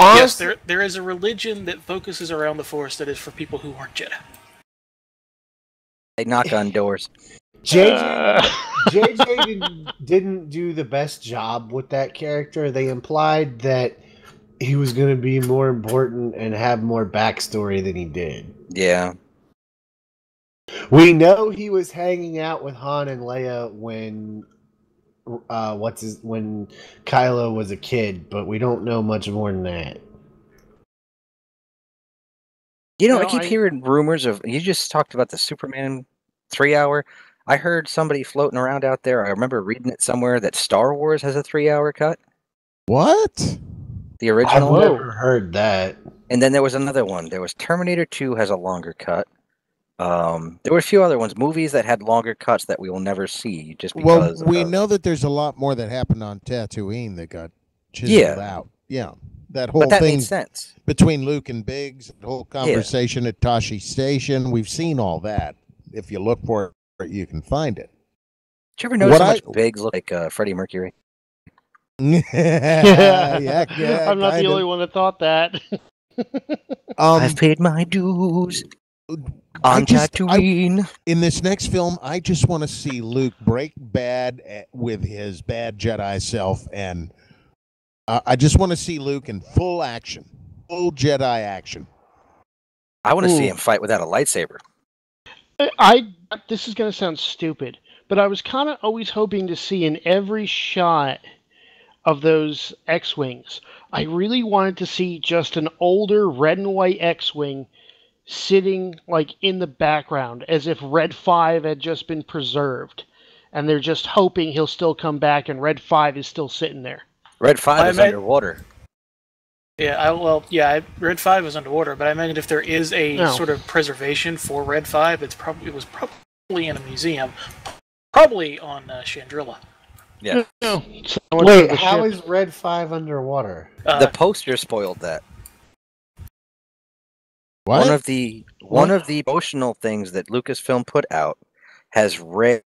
Yes, there is a religion that focuses around the Force that is for people who aren't Jedi. They knock on doors. JJ didn't do the best job with that character. They implied that he was going to be more important and have more backstory than he did. Yeah. We know he was hanging out with Han and Leia when when Kylo was a kid, but we don't know much more than that. You know, No, I keep hearing rumors of. You just talked about the Superman 3-hour. I heard somebody floating around out there. I remember reading it somewhere that Star Wars has a 3-hour cut. What? The original. I've never heard that. And then there was another one. There was Terminator 2 has a longer cut. There were a few other ones, movies that had longer cuts that we will never see just because. Well, we know that there's a lot more that happened on Tatooine that got chiseled out. Yeah, that whole But that thing made sense. between Luke and Biggs, the whole conversation at Tashi Station. We've seen all that. If you look for it, you can find it. Did you ever notice how much Biggs looked like Freddie Mercury? yeah, I'm not the only one that thought that. I've paid my dues on Tatooine. In this next film, I just want to see Luke break bad with his bad Jedi self, and I just want to see Luke in full action, full Jedi action. I want to see him fight without a lightsaber. This is going to sound stupid, but I was kind of always hoping to see in every shot of those X-Wings, I really wanted to see just an older red and white X-Wing sitting like in the background as if Red 5 had just been preserved, and they're just hoping he'll still come back and Red 5 is still sitting there. Red 5 is underwater. Yeah, Red 5 is underwater, but I imagine if there is a sort of preservation for Red 5, it was probably in a museum, probably on Chandrilla. Yeah. No. Wait, how is Red 5 underwater? The poster spoiled that. What? One of the emotional things that Lucasfilm put out has Rey,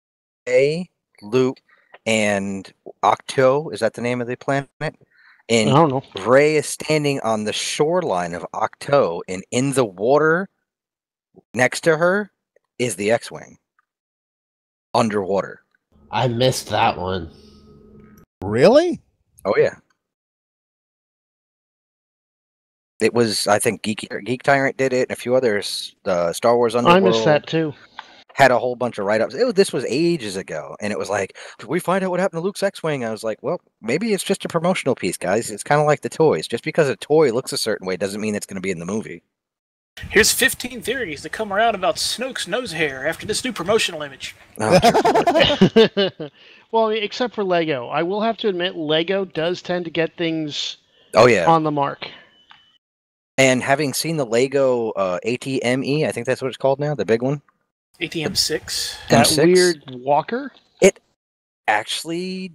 Luke, and Octo. Is that the name of the planet? And I don't know. Rey is standing on the shoreline of Octo, and in the water next to her is the X-Wing. Underwater. I missed that one. Really? Oh, yeah. It was, I think, Geek Tyrant did it, and a few others. Star Wars Underworld. I missed that too. had a whole bunch of write-ups. This was ages ago, and it was like, did we find out what happened to Luke's X-Wing? I was like, well, maybe it's just a promotional piece, guys. It's kind of like the toys. Just because a toy looks a certain way doesn't mean it's going to be in the movie. Here's 15 theories that come around about Snoke's nose hair after this new promotional image. Well, except for Lego. I will have to admit, Lego does tend to get things on the mark. And having seen the Lego ATME, I think that's what it's called now, the big one. ATM6. That weird walker? It actually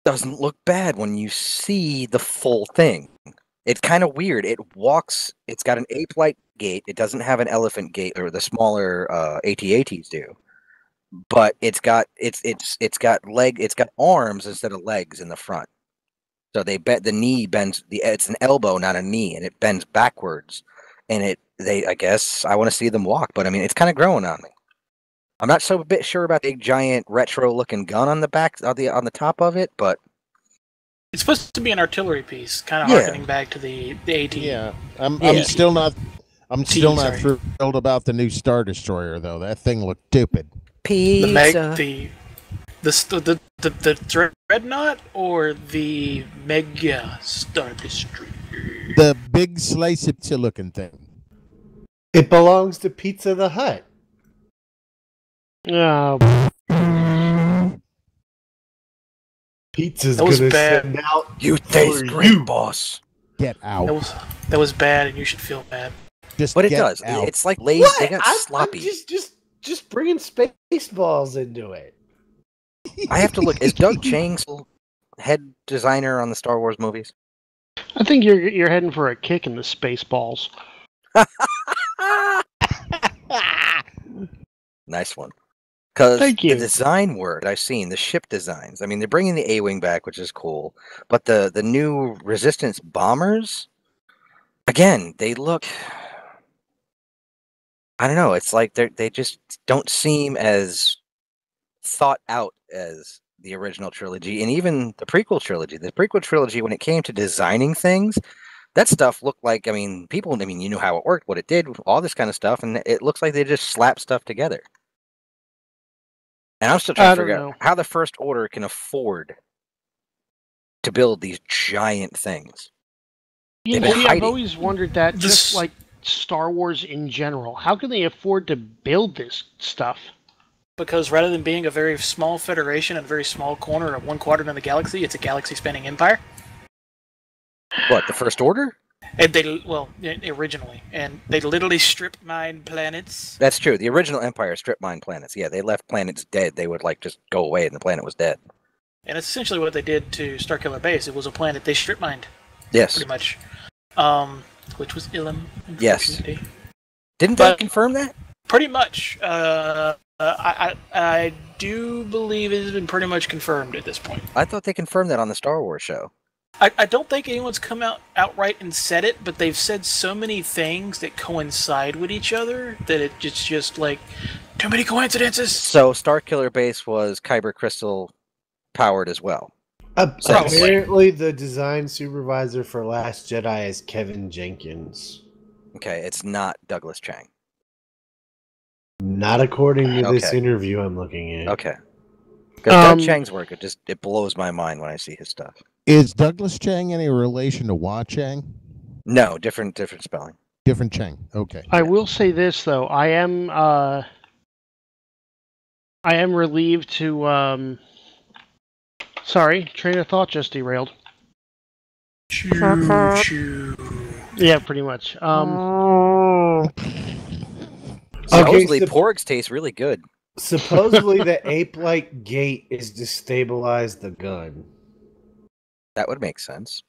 doesn't look bad when you see the full thing. It's kind of weird. It walks. It's got an ape-like gait. It doesn't have an elephant gait, or the smaller AT-ATs do. But it's got arms instead of legs in the front. So the knee bends. It's an elbow, not a knee, and it bends backwards. And I guess I want to see them walk, but I mean, it's kind of growing on me. I'm not so sure about the giant retro-looking gun on the back, on the top of it, but it's supposed to be an artillery piece, kind of harkening back to the AT. Yeah, I'm still not thrilled about the new Star Destroyer though. That thing looked stupid. Pizza. The Dreadnought or the Mega Star Destroyer? The big slice of pizza looking thing. It belongs to Pizza the Hut. Pizza's that was gonna bad. send out. You taste great, boss. Get out. That was bad, and you should feel bad. But it does. Out. It's like lazy. They got sloppy. I'm just bringing Spaceballs into it. I have to look. Is Doug Chang still head designer on the Star Wars movies? I think you're heading for a kick in the Spaceballs. Nice one. Because the you. design work I've seen, the ship designs. I mean, they're bringing the A-wing back, which is cool. But the new Resistance bombers, again, they look. I don't know. It's like they just don't seem as thought out as the original trilogy, and even the prequel trilogy. The prequel trilogy, when it came to designing things, that stuff looked like, I mean, you know how it worked, what it did, all this kind of stuff, and it looks like they just slapped stuff together. And I'm still trying to figure out how the First Order can afford to build these giant things. I've always wondered that, just like Star Wars in general. How can they afford to build this stuff? Because rather than being a very small federation and a very small corner of one quadrant of the galaxy, it's a galaxy-spanning empire. What, the First Order? And originally. And they literally strip mine planets. That's true. The original Empire strip mine planets. Yeah, they left planets dead. They would just go away and the planet was dead. And it's essentially what they did to Starkiller Base. It was a planet they strip mined. Yes. Pretty much. Which was Ilum. Yes. Didn't they confirm that? Pretty much. I do believe it has been pretty much confirmed at this point. I thought they confirmed that on the Star Wars show. I don't think anyone's come out outright and said it, but they've said so many things that coincide with each other that it's just like too many coincidences. So Starkiller Base was Kyber Crystal powered as well. Apparently, the design supervisor for Last Jedi is Kevin Jenkins. Okay, it's not Douglas Chang. Not according to this interview I'm looking at. Okay. Because Doug Chang's work, it blows my mind when I see his stuff. Is Douglas Chang any relation to Hua Chang? No, different spelling. Different Chang. Okay. I will say this though, I am relieved to sorry, train of thought just derailed. Choo. Yeah, pretty much. Supposedly, porgs taste really good. Supposedly, the ape-like gait is to stabilize the gun. That would make sense.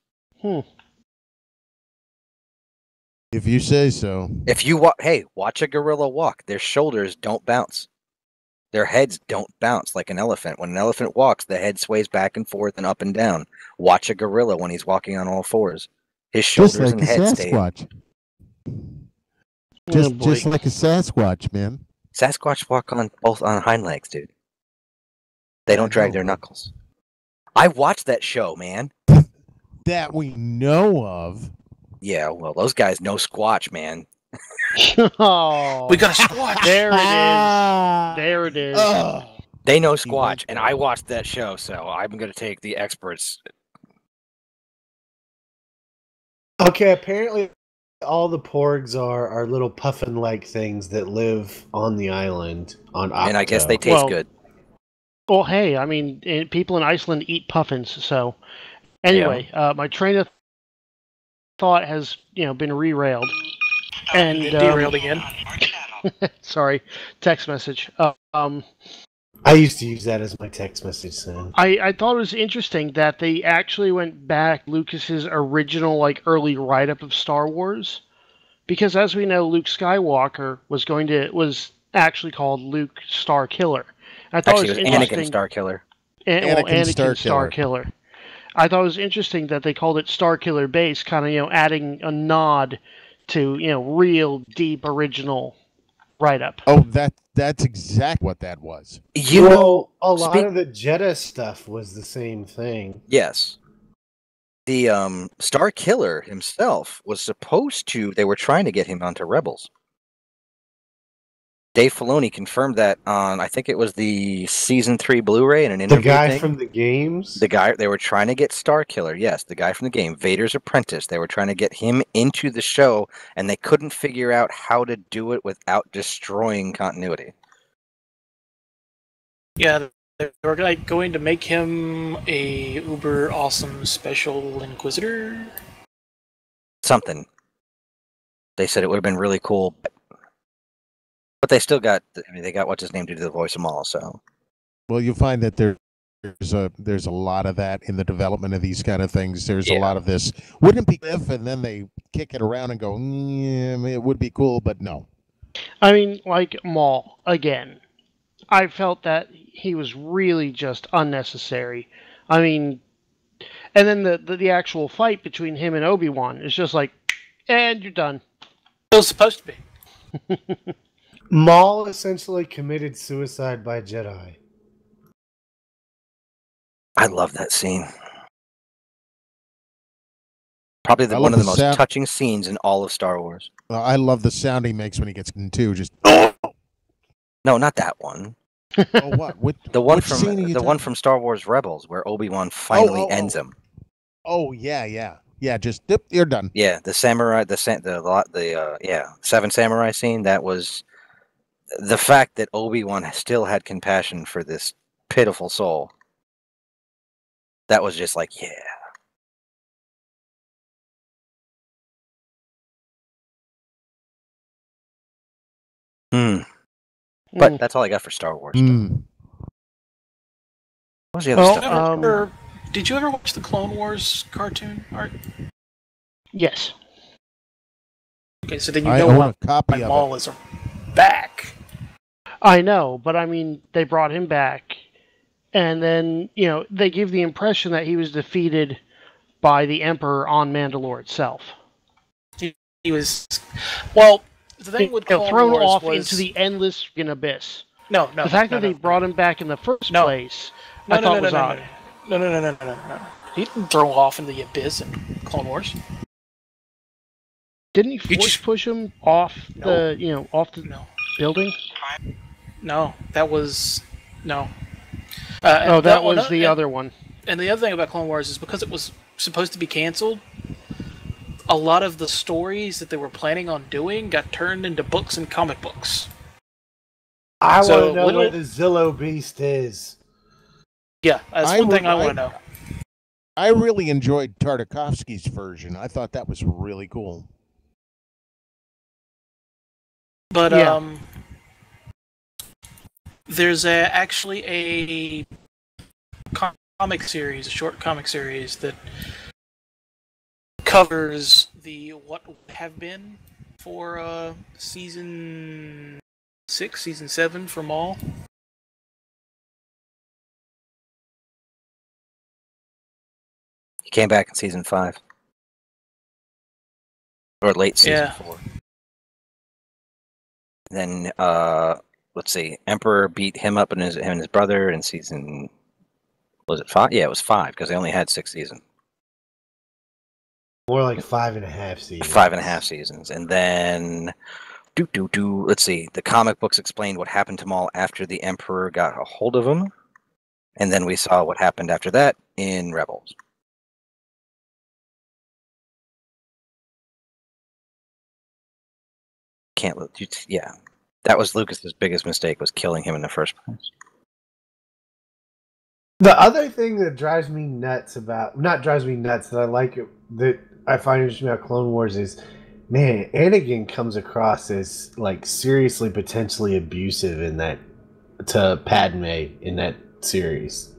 If you say so. If you watch a gorilla walk. Their shoulders don't bounce. Their heads don't bounce like an elephant. When an elephant walks, the head sways back and forth and up and down. Watch a gorilla when he's walking on all fours. His shoulders just like and a head stay. Just like a Sasquatch, man. Sasquatch walk on hind legs, dude. They don't drag their knuckles. I watched that show, man. That we know of. Yeah, well, those guys know Squatch, man. Oh, We got a Squatch. there it is. There it is. They know Squatch, and I watched that show, so I'm going to take the experts. Okay, apparently all the porgs are little puffin-like things that live on the island on Octo. And I guess they taste good. Well, hey, I mean, people in Iceland eat puffins, so anyway, my train of thought has been rerailed, and derailed again. Sorry, text message. I used to use that as my text message sound. I thought it was interesting that they actually went back Lucas's original early write-up of Star Wars, because as we know, Luke Skywalker was actually called Luke Starkiller. I thought actually, it was Anakin Starkiller. Anakin Starkiller. I thought it was interesting that they called it Starkiller Base, kind of adding a nod to real deep original write-up. Oh, that's exactly what that was. A lot of the Jedha stuff was the same thing. Yes. The Star Killer himself was supposed to. They were trying to get him onto Rebels. Dave Filoni confirmed that on, I think it was the season 3 Blu-ray in an interview. The guy from the games? The guy, they were trying to get Star Killer, yes, the guy from the game, Vader's apprentice. They were trying to get him into the show, and they couldn't figure out how to do it without destroying continuity. Yeah, they were going to make him a uber awesome special Inquisitor. Something. They said it would have been really cool, but they still got. I mean, they got what's his name to do the voice of Maul. So, well, you find that there's a lot of that in the development of these kind of things. There's a lot of this. Wouldn't it be if, and then they kick it around and go, yeah, it would be cool, but no. I mean, like Maul again. I felt that he was really just unnecessary. I mean, and then the actual fight between him and Obi-Wan is just like, and you're done. It was supposed to be. Maul essentially committed suicide by Jedi. I love that scene. Probably one of the most touching scenes in all of Star Wars. I love the sound he makes when he gets into just. No, not that one. Oh, what? The one from Star Wars Rebels, where Obi-Wan finally ends him. Oh yeah. Just dip, you're done. Yeah, the samurai, the Seven Samurai scene. That was the fact that Obi-Wan still had compassion for this pitiful soul. That was just like, yeah. But that's all I got for Star Wars. What was the other stuff? Did you ever watch the Clone Wars cartoon, Art? Yes. Okay, so then you know want a copy of Maul is back. I know, but I mean, they brought him back, and then they give the impression that he was defeated by the Emperor on Mandalore itself. He was, well. The thing with Clone thrown Wars off was... into the endless abyss. No. The fact that they brought him back in the first place, I thought was odd. No. He didn't throw off into the abyss in Clone Wars. Didn't he push him off the building? No, that was no. That was the other one. And the other thing about Clone Wars is because it was supposed to be canceled, a lot of the stories that they were planning on doing got turned into books and comic books. I want to know where the Zillo Beast is. Yeah, that's one thing I want to know. I really enjoyed Tartakovsky's version. I thought that was really cool. But there's actually a comic series, a short comic series that covers the what would have been for season 6, season 7 for Maul. He came back in season 5. Or late season 4. Then let's see, Emperor beat him up and his brother in season, was it 5? Yeah, it was 5 because they only had 6 seasons. More like 5.5 seasons. 5.5 seasons. And then Let's see. The comic books explained what happened to Maul after the Emperor got a hold of him, and then we saw what happened after that in Rebels. Yeah, that was Lucas's biggest mistake, was killing him in the first place. The other thing that drives me nuts not drives me nuts, that I like it, that I find interesting about Clone Wars is, man, Anakin comes across as like seriously potentially abusive in that to Padme in that series.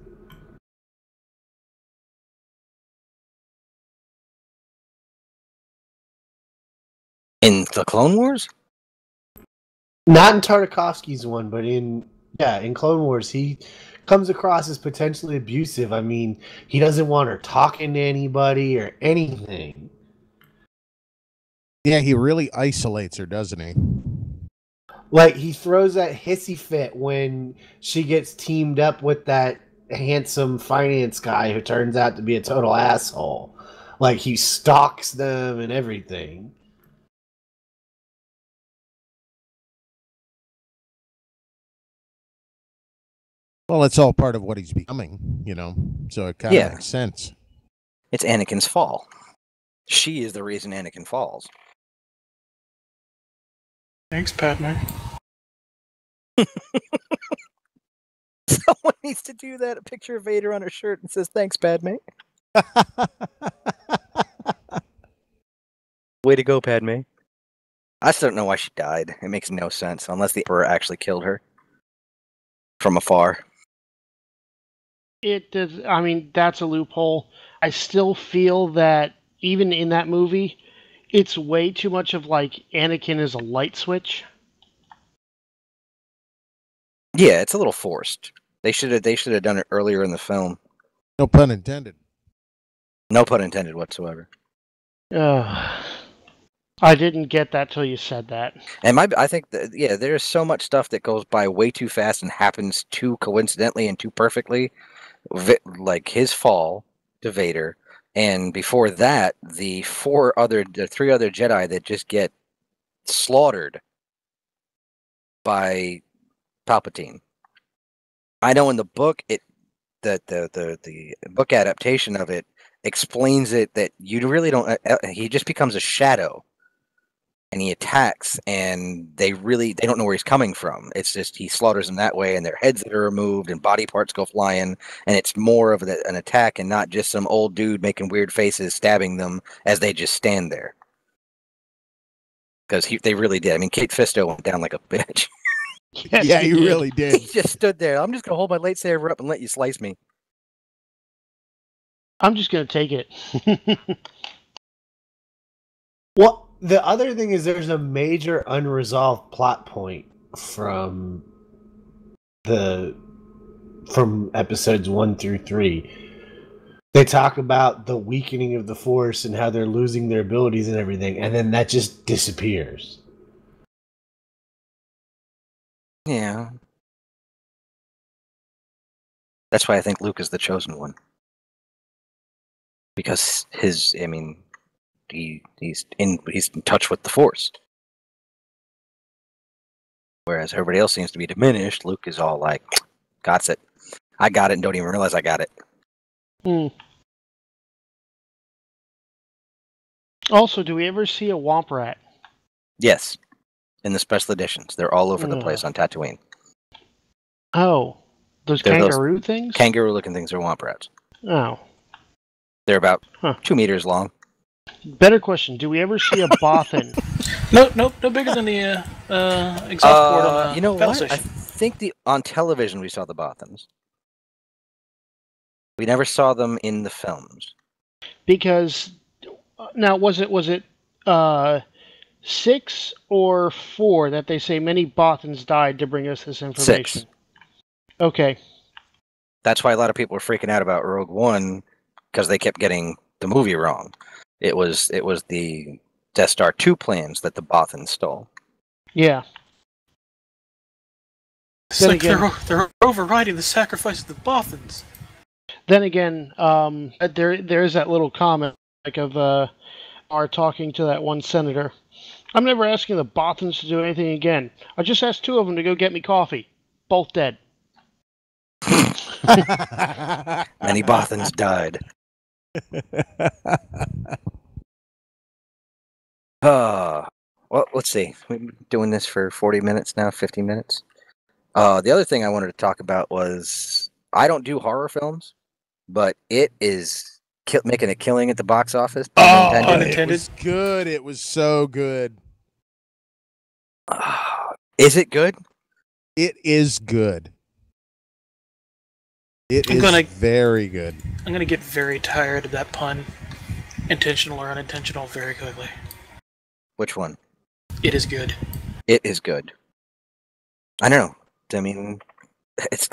In the Clone Wars? Not in Tartakovsky's one, but in Clone Wars, he comes across as potentially abusive. I mean, he doesn't want her talking to anybody or anything. Yeah, he really isolates her, doesn't he? Like, he throws that hissy fit when she gets teamed up with that handsome finance guy who turns out to be a total asshole. Like, he stalks them and everything. Well, it's all part of what he's becoming, so it kind of makes sense. It's Anakin's fall. She is the reason Anakin falls. Thanks, Padme. Someone needs to do that. A picture of Vader on her shirt and says, "Thanks, Padme." Way to go, Padme. I still don't know why she died. It makes no sense, unless the Emperor actually killed her from afar. It does. I mean, that's a loophole. I still feel that even in that movie, it's way too much of like Anakin is a light switch. Yeah, it's a little forced. They should have done it earlier in the film. No pun intended. No pun intended whatsoever. I didn't get that till you said that. And I think that, there's so much stuff that goes by way too fast and happens too coincidentally and too perfectly. Like his fall to Vader, and before that, the three other Jedi that just get slaughtered by Palpatine. I know in the book, the book adaptation of it explains it that you really don't. He just becomes a shadow, and he attacks, and they don't know where he's coming from. It's just he slaughters them that way, and their heads that are removed, and body parts go flying, and it's more of an attack, and not just some old dude making weird faces stabbing them as they just stand there. Because they really did. I mean, Kate Fisto went down like a bitch. Yeah, he really did. He just stood there. I'm just going to hold my lightsaber up and let you slice me. I'm just going to take it. Well, the other thing is there's a major unresolved plot point from episodes 1 through 3. They talk about the weakening of the Force and how they're losing their abilities and everything, and then that just disappears. Yeah. That's why I think Luke is the chosen one. Because he's in touch with the Force. Whereas everybody else seems to be diminished, Luke is all like, "Got it. I got it and don't even realize I got it." Also, do we ever see a Womp Rat? Yes. In the special editions. They're all over the place on Tatooine. Oh. Those kangaroo things? Kangaroo-looking things are Womp Rats. Oh. They're about 2 meters long. Better question. Do we ever see a Bothan? No bigger than the exhaust port on the you know battle what? station. I think on television we saw the Bothans. We never saw them in the films. Because now was it 6 or 4 that they say many Bothans died to bring us this information? 6. Okay. That's why a lot of people were freaking out about Rogue One, because they kept getting the movie wrong. It was the Death Star 2 plans that the Bothans stole. Yeah. It's like they're overriding the sacrifice of the Bothans. Then again, there is that little comment like of bar talking to that one senator. I'm never asking the Bothans to do anything again. I just asked 2 of them to go get me coffee. Both dead. Many Bothans died. Well, let's see. We've been doing this for 40 minutes now, 50 minutes. The other thing I wanted to talk about was I don't do horror films, but it is making a killing at the box office. It was good. It was so good. Is it good? It is good. It is very good. I'm gonna get very tired of that pun, intentional or unintentional, very quickly. Which one? It is good. It is good. I don't know. I mean, it's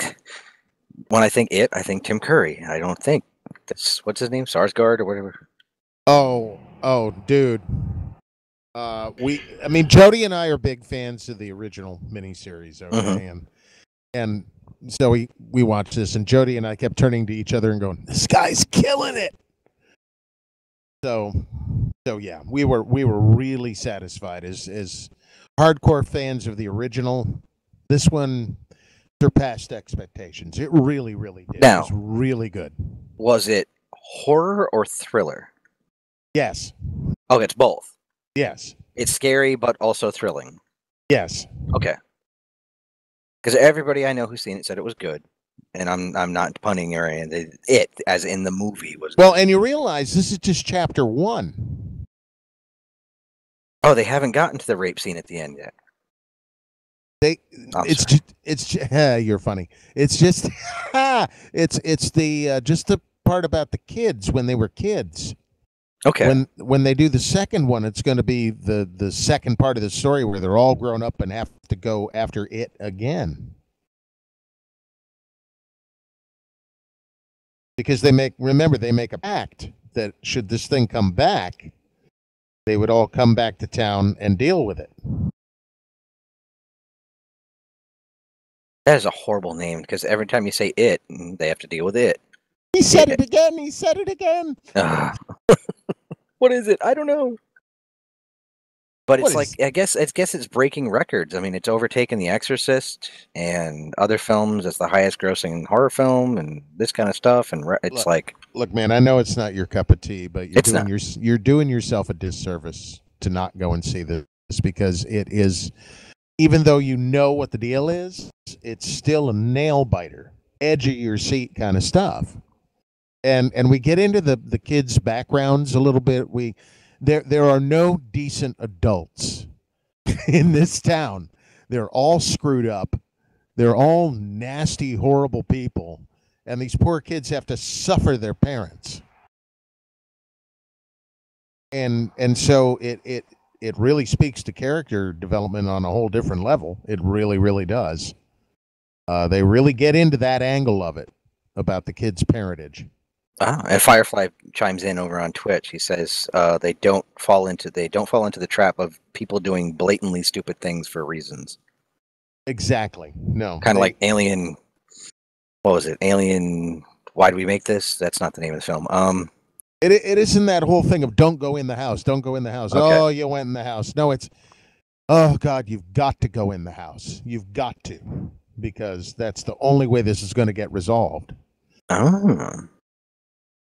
when I think I think Tim Curry. I don't think that's what's his name, Sarsgaard or whatever. Oh, dude. Jody and I are big fans of the original miniseries, okay? And so we watched this, and Jody and I kept turning to each other and going, "This guy's killing it." So yeah, we were really satisfied as hardcore fans of the original. This one surpassed expectations. It really, really did. Now, it was really good. Was it horror or thriller? Yes. Oh, it's both. Yes. It's scary, but also thrilling. Yes. Okay. Because everybody I know who's seen it said it was good, and I'm not punning or anything. It, as in the movie, was well. good. And you realize this is just chapter 1. Oh, they haven't gotten to the rape scene at the end yet. You're funny. It's just it's the just the part about the kids when they were kids. Okay. When they do the second one, it's going to be the second part of the story where they're all grown up and have to go after it again. Because they make a pact that should this thing come back, they would all come back to town and deal with it. That is a horrible name because every time you say it, they have to deal with it. He said it again. He said it again. What is it? I don't know. But it's like I guess it's breaking records. I mean, it's overtaken The Exorcist and other films as the highest grossing horror film and this kind of stuff. And it's look, man, I know it's not your cup of tea, but you're doing yourself a disservice to not go and see this because it is. Even though you know what the deal is, it's still a nail biter, edge of your seat kind of stuff. And we get into the kids' backgrounds a little bit. There are no decent adults in this town. They're all screwed up. They're all nasty, horrible people. And these poor kids have to suffer their parents. And so it really speaks to character development on a whole different level. It really, really does. They really get into that angle of it about the kids' parentage. And Firefly chimes in over on Twitch. He says they don't fall into the trap of people doing blatantly stupid things for reasons. Exactly. No. Kind of like Alien. What was it? Alien. Why do we make this? That's not the name of the film. It isn't that whole thing of don't go in the house. Don't go in the house. Okay. Oh, you went in the house. No, it's oh God, you've got to go in the house. You've got to, because that's the only way this is going to get resolved. Oh.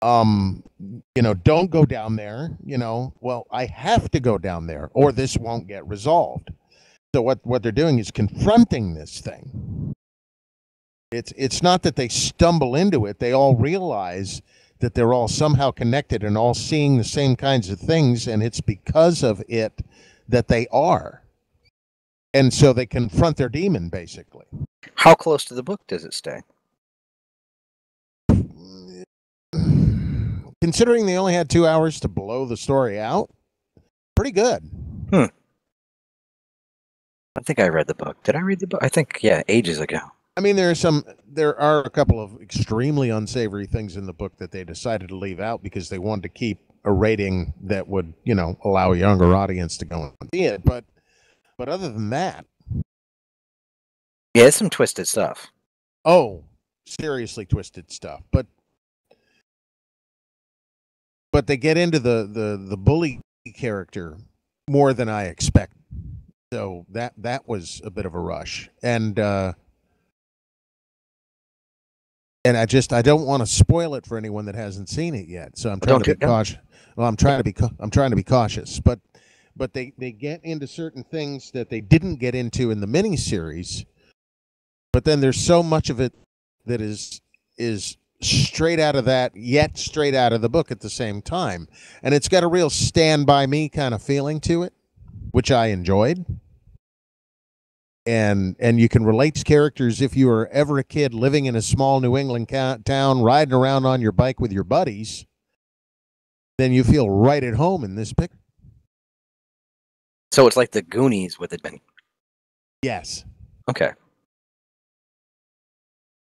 Don't go down there, well, I have to go down there or this won't get resolved. So what they're doing is confronting this thing. It's not that they stumble into it. They all realize that they're all somehow connected and all seeing the same kinds of things, and it's because of it that they are. And so they confront their demon, basically. How close to the book does it stay? Considering they only had 2 hours to blow the story out, pretty good. I think I read the book. Did I read the book? I think, yeah, ages ago. I mean, there are a couple of extremely unsavory things in the book that they decided to leave out because they wanted to keep a rating that would, allow a younger audience to go and see it. But other than that, yeah, it's some twisted stuff. Oh, seriously twisted stuff. But they get into the bully character more than I expected. So that was a bit of a rush. And I don't want to spoil it for anyone that hasn't seen it yet. So I'm trying to be cautious. Well, I'm trying to be cautious, but they get into certain things that they didn't get into in the miniseries. But then there's so much of it that is straight out of that, yet straight out of the book at the same time. And it's got a real Stand By Me kind of feeling to it, which I enjoyed. And you can relate to characters if you were ever a kid living in a small New England town, riding around on your bike with your buddies, then you feel right at home in this picture. So it's like the Goonies with it. Yes. Okay.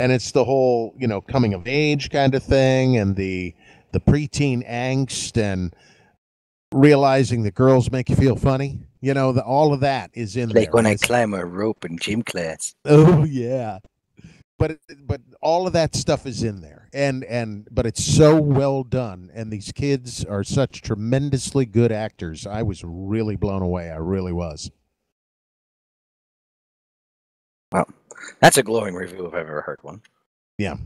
And it's the whole, coming of age kind of thing, and the preteen angst, and realizing that girls make you feel funny. All of that is in there. Like when I climb a rope in gym class. Oh yeah, but all of that stuff is in there, but it's so well done, and these kids are such tremendously good actors. I was really blown away. I really was. Well, that's a glowing review if I've ever heard one. Yeah,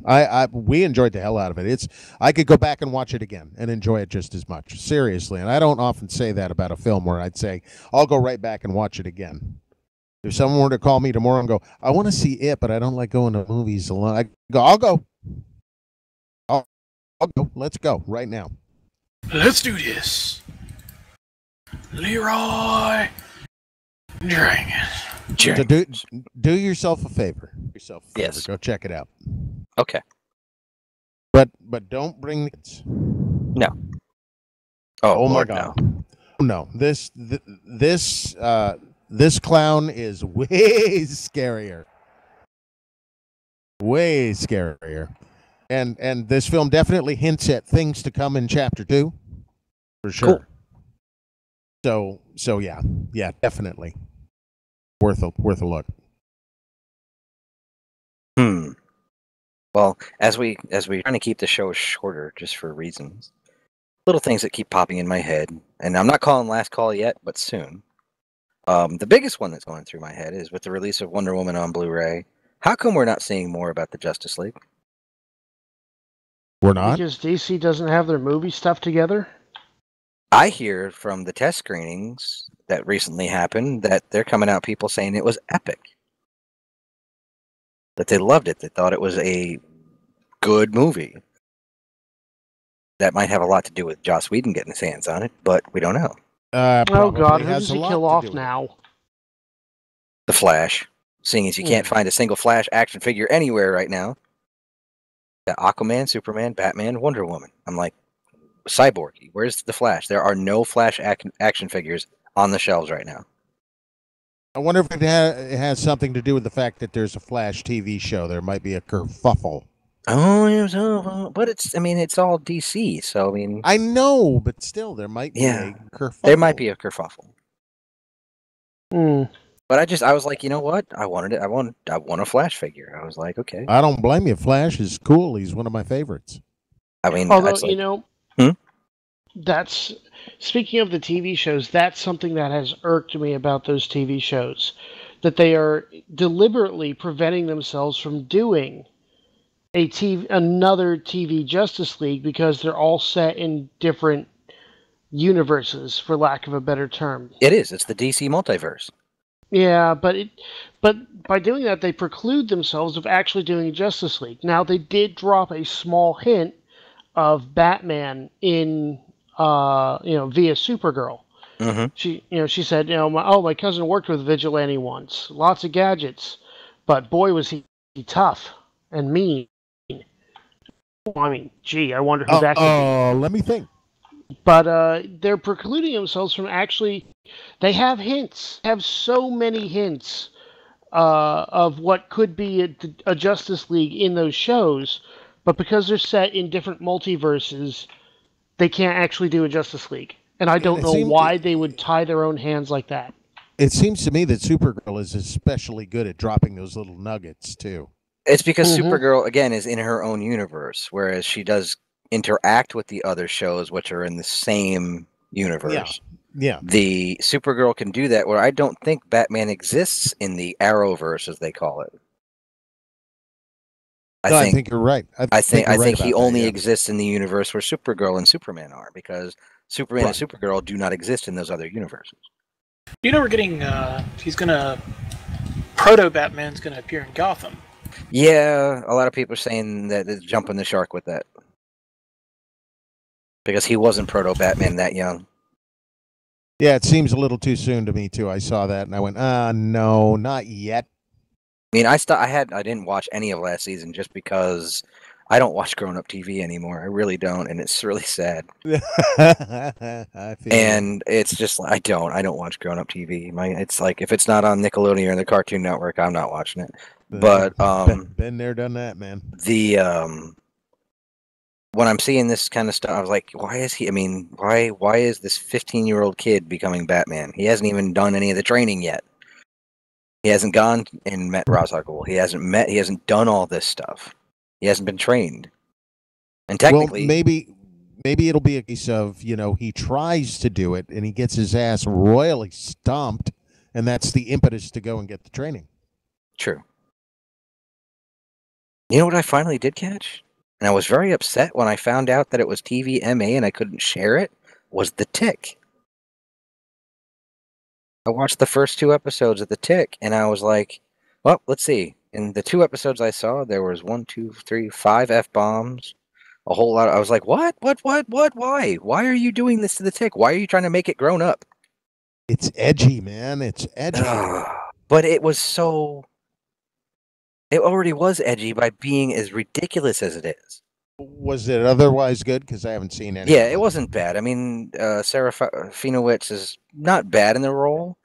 we enjoyed the hell out of it. I could go back and watch it again and enjoy it just as much. Seriously, and I don't often say that about a film where I'd say I'll go right back and watch it again. If someone were to call me tomorrow and go, I want to see it, but I don't like going to movies alone, I'll go. I'll go. Let's go right now. Let's do this. Leroy Jenkins. So do yourself a favor. Yes. Go check it out. Okay. But don't bring the kids. No. Oh my God. No. This clown is way scarier. Way scarier. And this film definitely hints at things to come in chapter 2. For sure. Cool. So yeah, definitely. Worth a look. Well, as we're trying to keep the show shorter, just for reasons, little things that keep popping in my head, and I'm not calling last call yet, but soon. The biggest one that's going through my head is with the release of Wonder Woman on Blu-ray. How come we're not seeing more about the Justice League? We're not? Because DC doesn't have their movie stuff together? I hear from the test screenings that recently happened that they're coming out people saying it was epic. That they loved it. They thought it was a good movie. That might have a lot to do with Joss Whedon getting his hands on it, but we don't know. Oh God, who does he kill off now? The Flash. Seeing as you can't find a single Flash action figure anywhere right now. Got Aquaman, Superman, Batman, Wonder Woman. I'm like, Cyborg, where's the Flash? There are no Flash action figures on the shelves right now. I wonder if it has something to do with the fact that there's a Flash TV show. There might be a kerfuffle. Oh, but it's all DC, so I know, but still, there might be a kerfuffle. There might be a kerfuffle. Hmm. But I was like, you know what? I wanted it. I want a Flash figure. I was like, okay. I don't blame you. Flash is cool. He's one of my favorites. Although, that's, speaking of the TV shows, that's something that has irked me about those TV shows, that they are deliberately preventing themselves from doing another TV Justice League because they're all set in different universes, for lack of a better term. It is. It's the DC multiverse. Yeah, but by doing that, they preclude themselves of actually doing a Justice League. Now, they did drop a small hint of Batman in, via Supergirl. Mm-hmm. She said, my cousin worked with Vigilante once. Lots of gadgets, but boy was he tough and mean. I mean, gee, I wonder who that could be. Let me think. But they're precluding themselves from actually. They have so many hints of what could be a Justice League in those shows, but because they're set in different multiverses, they can't actually do a Justice League. And I don't know why they would tie their own hands like that. It seems to me that Supergirl is especially good at dropping those little nuggets, too. It's because Supergirl, again, is in her own universe, whereas she does interact with the other shows, which are in the same universe. Yeah. The Supergirl can do that, where I don't think Batman exists in the Arrowverse, as they call it. I think you're right. I think he only that, yeah. exists in the universe where Supergirl and Superman are, because Superman and Supergirl do not exist in those other universes. You know, we're getting. Proto-Batman's gonna appear in Gotham. Yeah, a lot of people are saying that it's jumping the shark with that, because he wasn't Proto-Batman that young. Yeah, it seems a little too soon to me too. I saw that and I went, no, not yet. I mean, I didn't watch any of last season just because I don't watch grown-up TV anymore. I really don't, and it's really sad. And it's just I don't watch grown-up TV. It's like if it's not on Nickelodeon or the Cartoon Network, I'm not watching it. But been there, done that, man. When I'm seeing this kind of stuff, I was like, why is he? I mean, why is this 15-year-old kid becoming Batman? He hasn't even done any of the training yet. He hasn't gone and met Ra's al Ghul. He hasn't done all this stuff. He hasn't been trained. And technically, well, maybe it'll be a case of, he tries to do it and he gets his ass royally stomped, and that's the impetus to go and get the training. True. You know what I finally did catch? And I was very upset when I found out that it was TVMA and I couldn't share it, was The Tick. I watched the first 2 episodes of The Tick, and I was like, well, let's see. In the 2 episodes I saw, there was 1, 2, 3, 5 F-bombs, a whole lot. I was like, what? Why? Why are you doing this to The Tick? Why are you trying to make it grown up? It's edgy, man. It's edgy. But it was so... It already was edgy by being as ridiculous as it is. Was it otherwise good? Because I haven't seen any. Yeah, it wasn't bad. I mean, Sarah Finowitz is not bad in the role.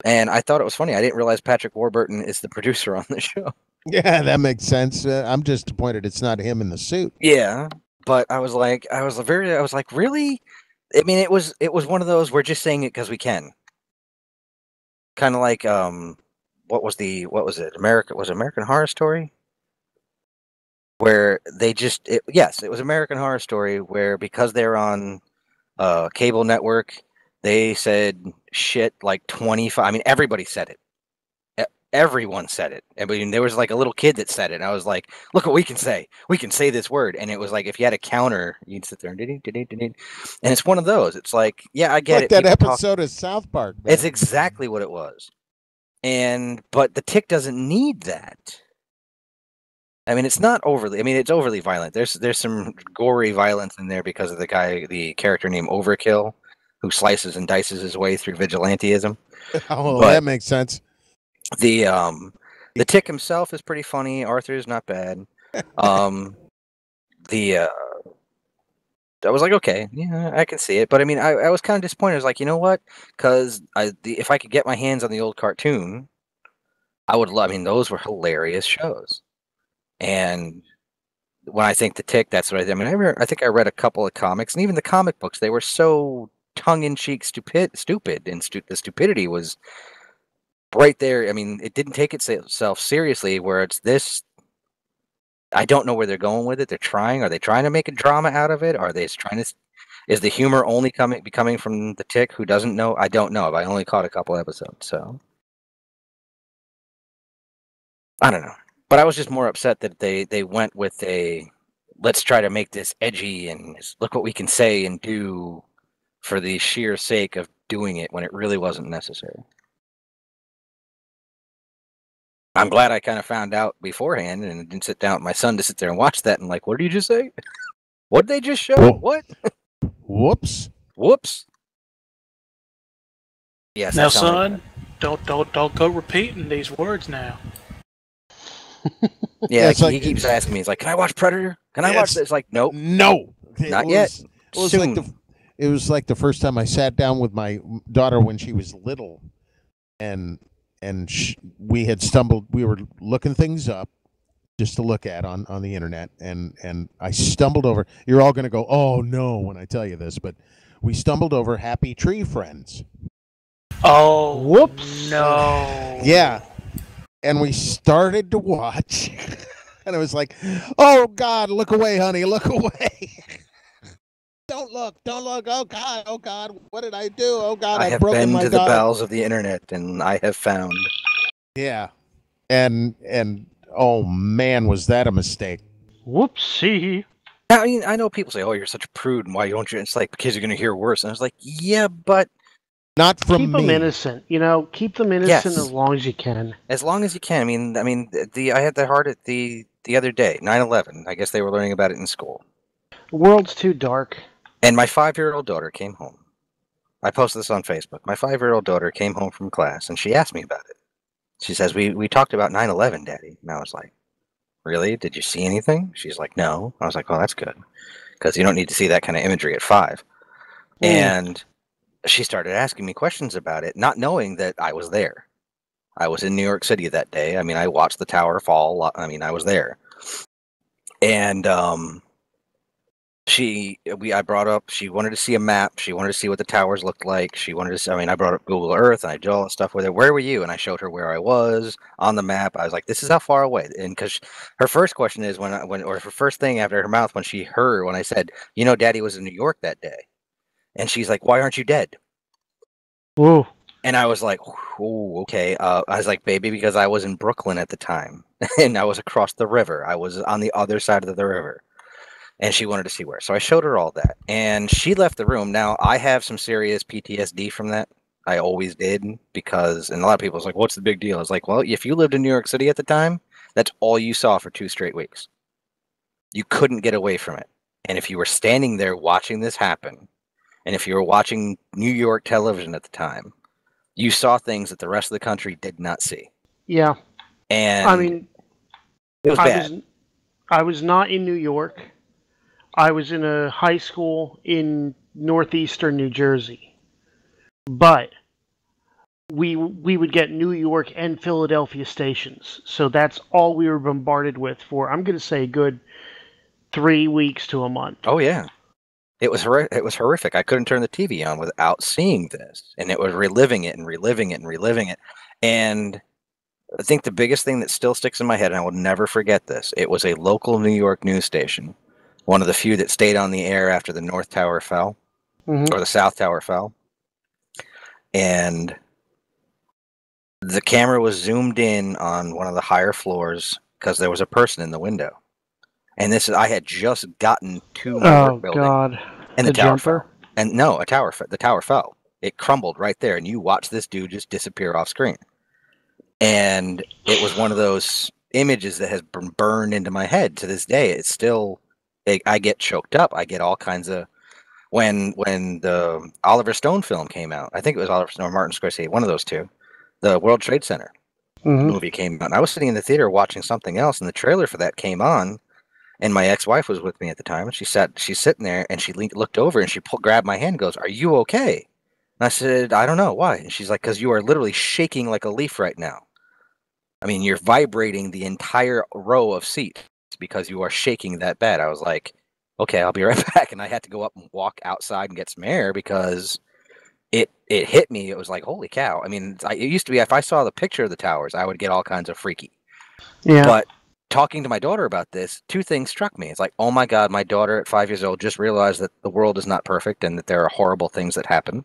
And I thought it was funny. I didn't realize Patrick Warburton is the producer on the show. Yeah, that makes sense. I'm just disappointed it's not him in the suit. Yeah, but I was like, really? I mean, it was one of those, we're just saying it because we can. Kind of like, what was it? American Horror Story? Where they just, it was American Horror Story, where because they're on cable network, they said shit like 25. I mean, everybody said it. Everyone said it. I mean, there was like a little kid that said it. And I was like, look what we can say. We can say this word. And it was like, if you had a counter, you'd sit there and and it's one of those. It's like, yeah, I get it. That episode of South Park, man. It's exactly what it was. But The Tick doesn't need that. I mean, it's not overly. I mean, it's overly violent. There's some gory violence in there because of the character named Overkill, who slices and dices his way through vigilantism. Oh, that makes sense. The Tick himself is pretty funny. Arthur is not bad. I was like, okay, yeah, I can see it. But I mean, I was kind of disappointed. I was like, you know what? Because if I could get my hands on the old cartoon, I would love. I mean, those were hilarious shows. And when I think The Tick, that's what I did. I mean, I think I read a couple of comics, and even the comic books, they were so tongue-in-cheek stupid, and the stupidity was right there. I mean, it didn't take itself seriously, where it's this. I don't know where they're going with it. Are they trying to make a drama out of it? Are they trying to, is the humor only coming from The Tick, who doesn't know? I don't know. I only caught a couple episodes, so I don't know. But I was just more upset that they went with let's try to make this edgy and look what we can say and do for the sheer sake of doing it when it really wasn't necessary. I'm glad I kind of found out beforehand and didn't sit down with my son to sit there and watch that and like, what did you just say? What did they just show? Whoa. What? Whoops. Yes. Now, son, don't go repeating these words now. Yeah, he keeps asking me. He's like, "Can I watch Predator? Can I watch this?" It's like, nope. No, not yet. Soon. It was like the first time I sat down with my daughter when she was little, and we had stumbled. We were looking things up just to look at on the internet, and I stumbled over. You're all going to go, "Oh no," when I tell you this, but we stumbled over Happy Tree Friends. Oh, whoops! No. Yeah. And we started to watch, and it was like, "Oh God, look away, honey, look away." don't look. Oh God, what did I do? Oh God, I I've have broken been my to the daughter. bowels of the internet, and I have found. Yeah, and oh man, was that a mistake? Whoopsie. I mean, I know people say, "Oh, you're such a prude, and why don't you?" It's like because you're going to hear worse. And I was like, "Yeah, but not from keep me. them innocent. Keep them innocent as long as you can. As long as you can. I mean, I had the heart at the other day, 9/11. I guess they were learning about it in school. The world's too dark. And my 5-year-old daughter came home. I posted this on Facebook. My 5-year-old daughter came home from class, and she asked me about it. She says, "We talked about 9/11, Daddy." And I was like, "Really? Did you see anything?" She's like, "No." I was like, "Oh, that's good, because you don't need to see that kind of imagery at 5." And she started asking me questions about it, not knowing that I was there. I was in New York City that day. I mean, I watched the tower fall. I mean, I was there. And I brought up, she wanted to see a map. She wanted to see what the towers looked like. She wanted to see, I mean, I brought up Google Earth and I did all that stuff with her. "Where were you?" And I showed her where I was on the map. I was like, "This is how far away." And because her first question is or her first thing after her mouth when I said, "Daddy was in New York that day." And she's like, "Why aren't you dead?" Whoa. And I was like, "Oh, okay." I was like, "Baby, because I was in Brooklyn at the time and I was across the river. I was on the other side of the river." And she wanted to see where. So I showed her all that. And she left the room. Now, I have some serious PTSD from that. I always did, and a lot of people was like, "What's the big deal?" I was like, well, if you lived in New York City at the time, that's all you saw for 2 straight weeks. You couldn't get away from it. And if you were standing there watching this happen, and if you were watching New York television at the time, you saw things that the rest of the country did not see. Yeah. And I mean, it was bad. I was not in New York. I was in a high school in northeastern New Jersey. But we would get New York and Philadelphia stations. So that's all we were bombarded with for, I'm going to say, a good 3 weeks to a month. Oh, yeah. It was horrific. I couldn't turn the TV on without seeing this. And it was reliving it and reliving it and reliving it. And I think the biggest thing that still sticks in my head, and I will never forget this, it was a local New York news station. One of the few that stayed on the air after the North Tower fell, or the South Tower fell. And the camera was zoomed in on one of the higher floors because there was a person in the window. And I had just gotten to my work building. Oh, God. And the tower fell. And no, the tower fell. It crumbled right there. And you watch this dude just disappear off screen. And it was one of those images that has been burned into my head to this day. It's still... I get choked up. I get all kinds of when the Oliver Stone film came out. I think it was Oliver Stone or Martin Scorsese, one of those two. The World Trade Center movie came out. And I was sitting in the theater watching something else, and the trailer for that came on. And my ex-wife was with me at the time, and she's sitting there, and she looked over and she grabbed my hand, and goes, "Are you okay?" And I said, "I don't know why." And she's like, "Because you are literally shaking like a leaf right now. I mean, you're vibrating the entire row of seats because you are shaking that bad." I was like, "Okay, I'll be right back." And I had to go up and walk outside and get some air because it hit me. It was like, holy cow. I mean, it used to be if I saw the picture of the towers, I would get all kinds of freaky. Yeah. But talking to my daughter about this, 2 things struck me. It's like, oh my God, my daughter at 5 years old just realized that the world is not perfect and that there are horrible things that happen.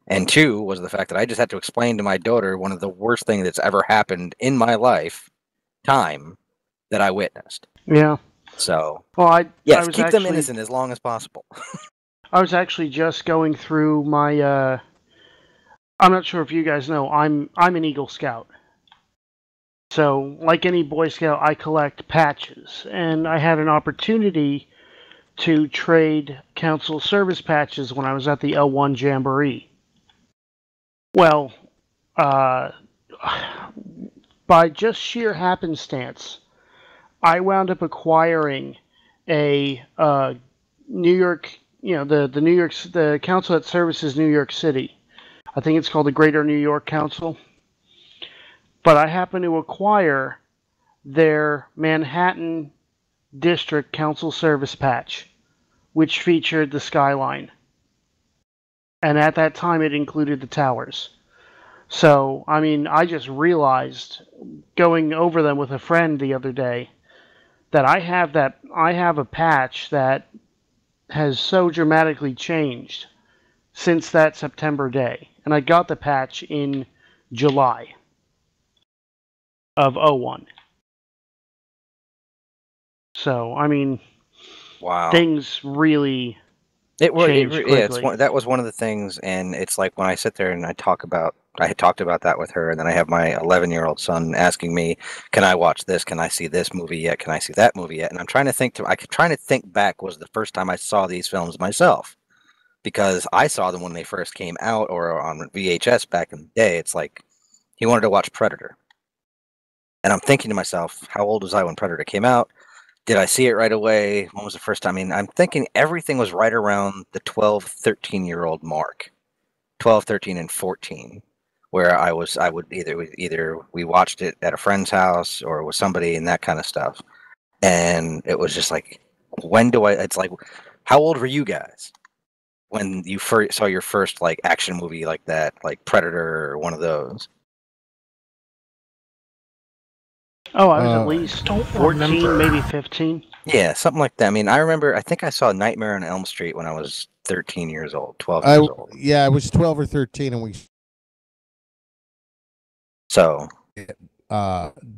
And 2 was the fact that I just had to explain to my daughter one of the worst things that's ever happened in my lifetime that I witnessed. Yeah. So, well, keep them innocent as long as possible. I was actually just going through my. I'm not sure if you guys know. I'm an Eagle Scout. So, like any Boy Scout, I collect patches, and I had an opportunity to trade Council Service patches when I was at the L1 Jamboree. Well, by just sheer happenstance, I wound up acquiring a New York, the council that services New York City. I think it's called the Greater New York Council. But I happened to acquire their Manhattan District Council Service patch, which featured the skyline. And at that time, it included the towers. So, I mean, I just realized, going over them with a friend the other day, that I have a patch that has so dramatically changed since that September day. And I got the patch in July of 01. So, I mean, wow, things really changed quickly. that was one of the things, and it's like when I sit there and I had talked about that with her, and then I have my 11-year-old son asking me, "Can I watch this? Can I see this movie yet? Can I see that movie yet?" And I'm trying to think back was the first time I saw these films myself, because I saw them when they first came out or on VHS back in the day. It's like he wanted to watch Predator, and I'm thinking to myself, how old was I when Predator came out? Did I see it right away? When was the first time? I mean, I'm thinking everything was right around the 12, 13-year-old mark. 12, 13, and 14, where I would either we watched it at a friend's house or with somebody and that kind of stuff. And it was just like, it's like, how old were you guys when you first saw your first like action movie like that, like Predator or one of those? Oh, I was at least 14, maybe 15. Yeah, something like that. I mean, I think I saw Nightmare on Elm Street when I was 13 years old, 12 years old. Yeah, I was 12 or 13, and so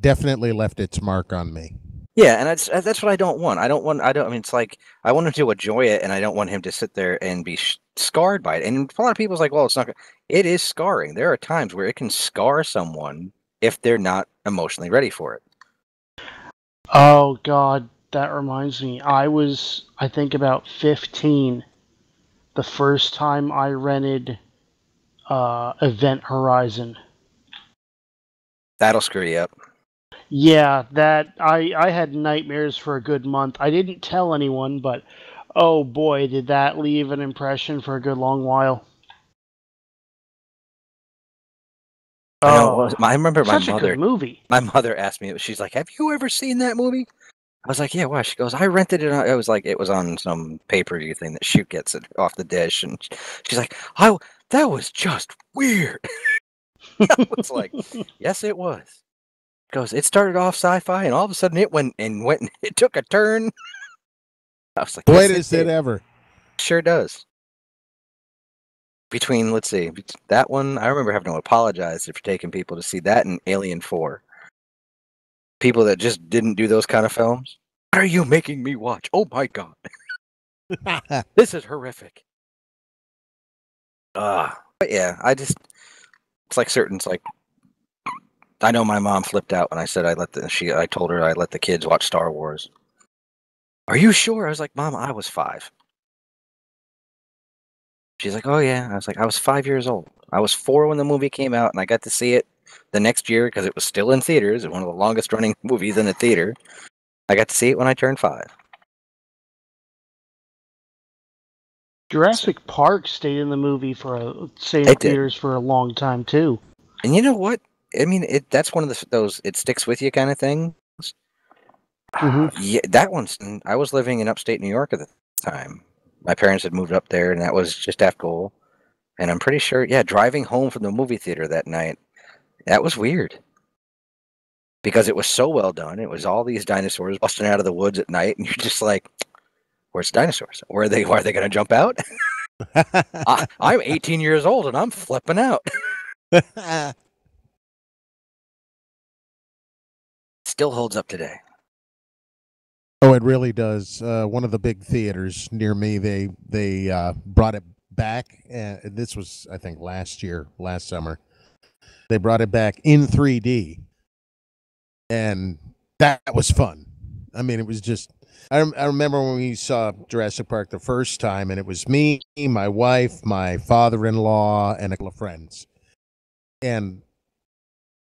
definitely left its mark on me. Yeah, and that's what I don't want. I mean, it's like I want him to enjoy it, and I don't want him to sit there and be scarred by it. And a lot of people's like, well, it's not. It is scarring. There are times where it can scar someone if they're not emotionally ready for it. Oh, God, that reminds me. I think, about 15 the first time I rented Event Horizon. That'll screw you up. Yeah, that I had nightmares for a good month. I didn't tell anyone, but oh boy, did that leave an impression for a good long while. I remember my such a good movie. My mother asked me, she's like, "Have you ever seen that movie?" I was like, "Yeah, why?" She goes, "I rented it. It was on some pay-per-view thing that Shoot gets it off the dish," and she's like, that was just weird." I was like, "Yes, it was." Goes, it started off sci-fi, and all of a sudden it went and it took a turn. I was like, boy, does it ever. Sure does. Let's see, that one, I remember having to apologize for taking people to see that and Alien 4. People that just didn't do those kind of films. What are you making me watch? Oh my God. This is horrific. But yeah, it's like, I know my mom flipped out when I said I told her I let the kids watch Star Wars. Are you sure? I was like, Mom, I was 5. She's like, oh yeah. I was like, I was 5 years old. I was 4 when the movie came out, and I got to see it the next year because it was still in theaters. One of the longest running movies in the theater. I got to see it when I turned 5. Jurassic Park stayed in theaters for a long time too. And you know what? I mean, that's one of those it sticks with you kind of things. Mm-hmm. Yeah, that one's. I was living in upstate New York at the time. My parents had moved up there, and that was just after school. And I'm pretty sure, driving home from the movie theater that night, that was weird. Because it was so well done. It was all these dinosaurs busting out of the woods at night, and you're just like, where's the dinosaurs? Why are they going to jump out? I'm 18 years old, and I'm flipping out. Still holds up today. Oh, it really does. One of the big theaters near me, they brought it back. This was, I think, last summer. They brought it back in 3D, and that was fun. I mean, it was just. I remember when we saw Jurassic Park the first time, and it was me, my wife, my father-in-law, and a couple of friends. And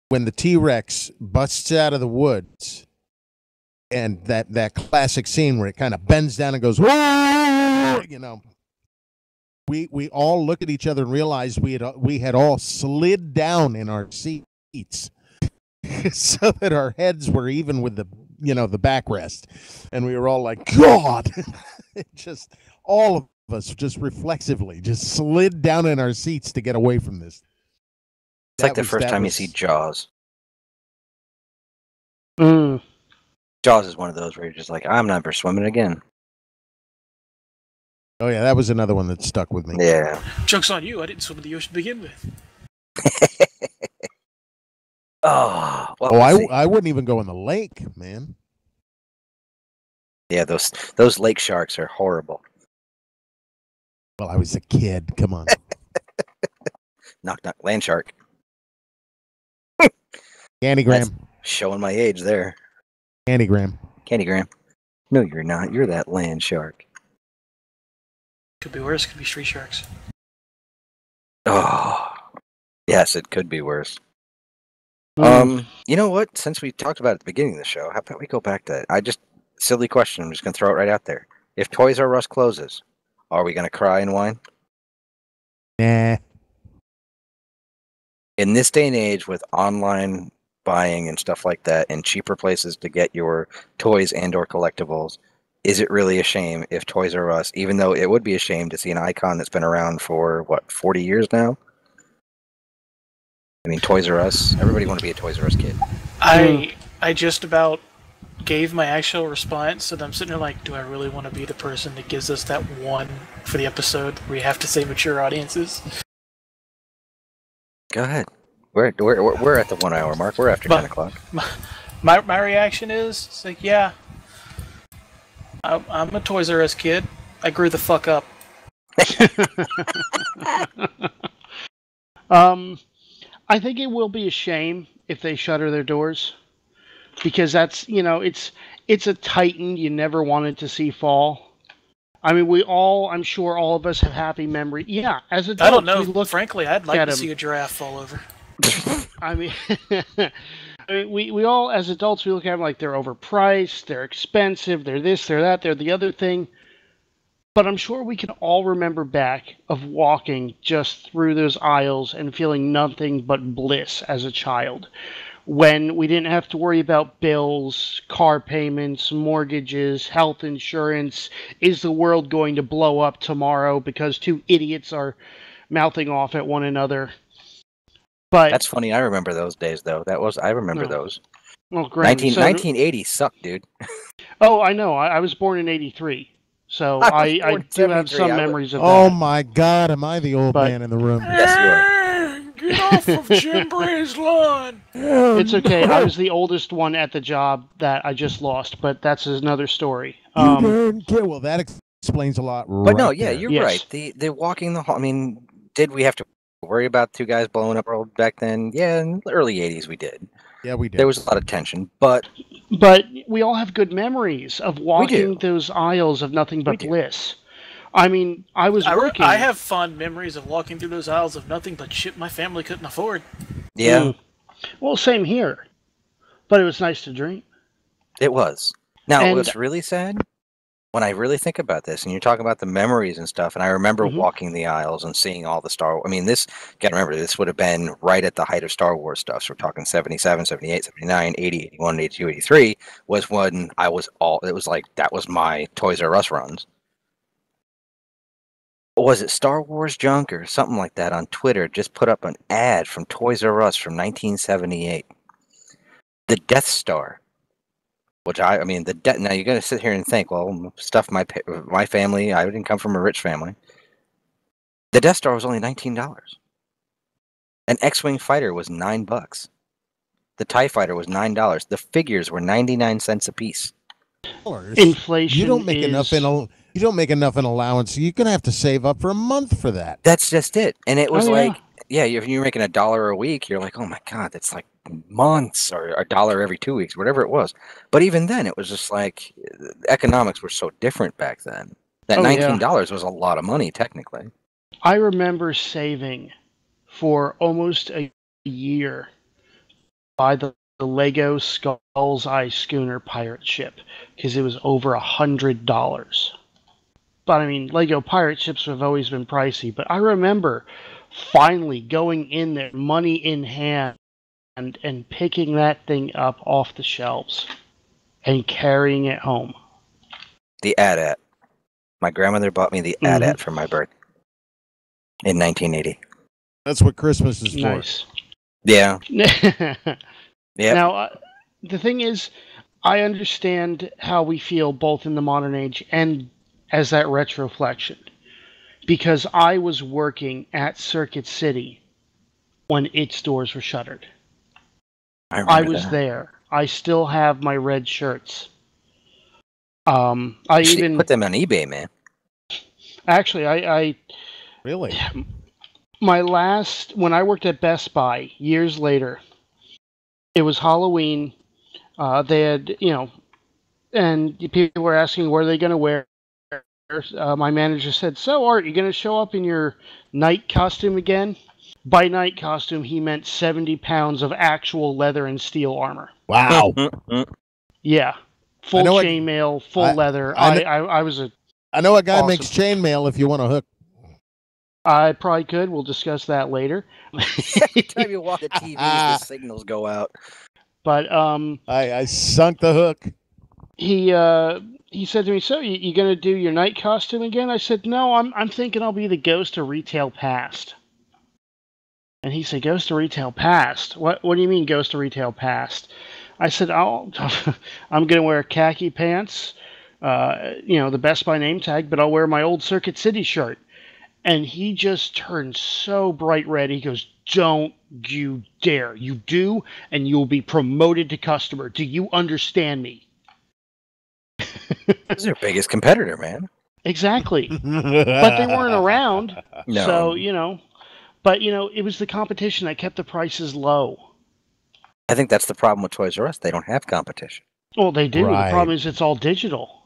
when the T-Rex busts out of the woods, and that classic scene where it kind of bends down and goes, whoa, we all looked at each other and realized we had all slid down in our seats so that our heads were even with the backrest, and we were all like, God. Just all of us just reflexively just slid down in our seats to get away from this. It's like the first time you see Jaws. Jaws is one of those where you're just like, I'm never swimming again. Oh yeah, that was another one that stuck with me. Yeah. Joke's on you. I didn't swim in the ocean to begin with. I wouldn't even go in the lake, man. Yeah, those lake sharks are horrible. Well, I was a kid. Come on. Knock, knock. Land shark. Candygram. Showing my age there. Candygram. Candygram. No, you're not. You're that land shark. Could be worse. Could be street sharks. Oh, yes, it could be worse. You know what? Since we talked about it at the beginning of the show, how about we go back to silly question. I'm just going to throw it right out there. If Toys R Us closes, are we going to cry and whine? Nah. In this day and age with online buying and stuff like that and cheaper places to get your toys and or collectibles, is it really a shame if Toys R Us, even though it would be a shame to see an icon that's been around for, 40 years now? I mean, Toys R Us, everybody want to be a Toys R Us kid. I just about gave my actual response, and I'm sitting there like, do I really want to be the person that gives us that one for the episode where you have to say mature audiences? Go ahead. We're at the 1 hour mark. We're after 10 o'clock. My reaction is, it's like, yeah, I'm a Toys R Us kid. I grew the fuck up. I think it will be a shame if they shutter their doors, because that's, it's a titan you never wanted to see fall. I mean, I'm sure all of us have happy memory. Yeah, as adults, I don't know. Frankly, I'd like to see a giraffe fall over. I mean, we all, as adults, we look at them like they're overpriced, they're expensive, they're this, they're that, they're the other thing. But I'm sure we can all remember back of walking just through those aisles and feeling nothing but bliss as a child, when we didn't have to worry about bills, car payments, mortgages, health insurance. Is the world going to blow up tomorrow because two idiots are mouthing off at one another? But that's funny. I remember those days, though. I remember those. Well, great. 1980 sucked, dude. Oh, I know. I was born in '83. So I do have some memories of that. Oh my God, am I the old man in the room? Yes, you are. Get off of Jim Bray's lawn! It's okay. I was the oldest one at the job that I just lost, but that's another story. Well, that explains a lot. But no, yeah, you're right. The walking the hall. I mean, did we have to worry about two guys blowing up road back then? Yeah, in the early '80s we did. Yeah, we did. There was a lot of tension, but we all have good memories of walking those aisles of nothing but bliss. I mean, I was working. I have fond memories of walking through those aisles of nothing but shit my family couldn't afford. Yeah. Well, same here. But it was nice to drink. It was. Now, what's really sad, when I really think about this, and you're talking about the memories and stuff, and I remember walking the aisles and seeing all the Star Wars. I mean, gotta remember, this would have been right at the height of Star Wars stuff. So we're talking 77, 78, 79, 80, 81, 82, 83 was when it was like, that was my Toys R Us runs. Was it Star Wars Junk or something like that on Twitter? Just put up an ad from Toys R Us from 1978. The Death Star. Which now you're going to sit here and think, well, stuff my family, I didn't come from a rich family. The Death Star was only $19. An X-Wing fighter was $9. The TIE fighter was $9. The figures were 99 cents a piece. Inflation. You don't make enough in allowance. You're going to have to save up for a month for that. That's just it. And it was if you're making $1 a week, you're like, oh my God, that's like months, or $1 every 2 weeks, whatever it was. But even then, it was just like, economics were so different back then. That $19 was a lot of money, technically. I remember saving for almost a year by the Lego Skull's Eye Schooner pirate ship, because it was over $100. But I mean, Lego pirate ships have always been pricey. But I remember finally going in there, money in hand, and picking that thing up off the shelves and carrying it home. The AT-AT. My grandmother bought me the AT-AT for my birthday in 1980. That's what Christmas is for. Nice. Yeah. Yeah. Now, the thing is, I understand how we feel both in the modern age and as that retroflexion because I was working at Circuit City when its doors were shuttered. I was there. I still have my red shirts. I even put them on eBay, man. Actually, I really my last when I worked at Best Buy years later. It was Halloween. They had and people were asking where they going to wear. My manager said, "So, Art, you going to show up in your night costume again?" By night costume, he meant 70 pounds of actual leather and steel armor. Wow. Yeah. Full chainmail, full leather. I was a... I know a guy makes chainmail if you want a hook. I probably could. We'll discuss that later. Every time you watch the TV, the signals go out. But I sunk the hook. He said to me, "So you going to do your night costume again?" I said, "No, I'm thinking I'll be the ghost of Retail Past." And he said, "Ghost of Retail Past? What do you mean Ghost of Retail Past?" I said, I'm going to wear khaki pants, the Best Buy name tag, but I'll wear my old Circuit City shirt. And he just turned so bright red. He goes, "Don't you dare. You do, and you'll be promoted to customer. Do you understand me?" This is your biggest competitor, man. Exactly. But they weren't around. No. So, but, it was the competition that kept the prices low. I think that's the problem with Toys R Us. They don't have competition. Well, they do. Right. The problem is it's all digital.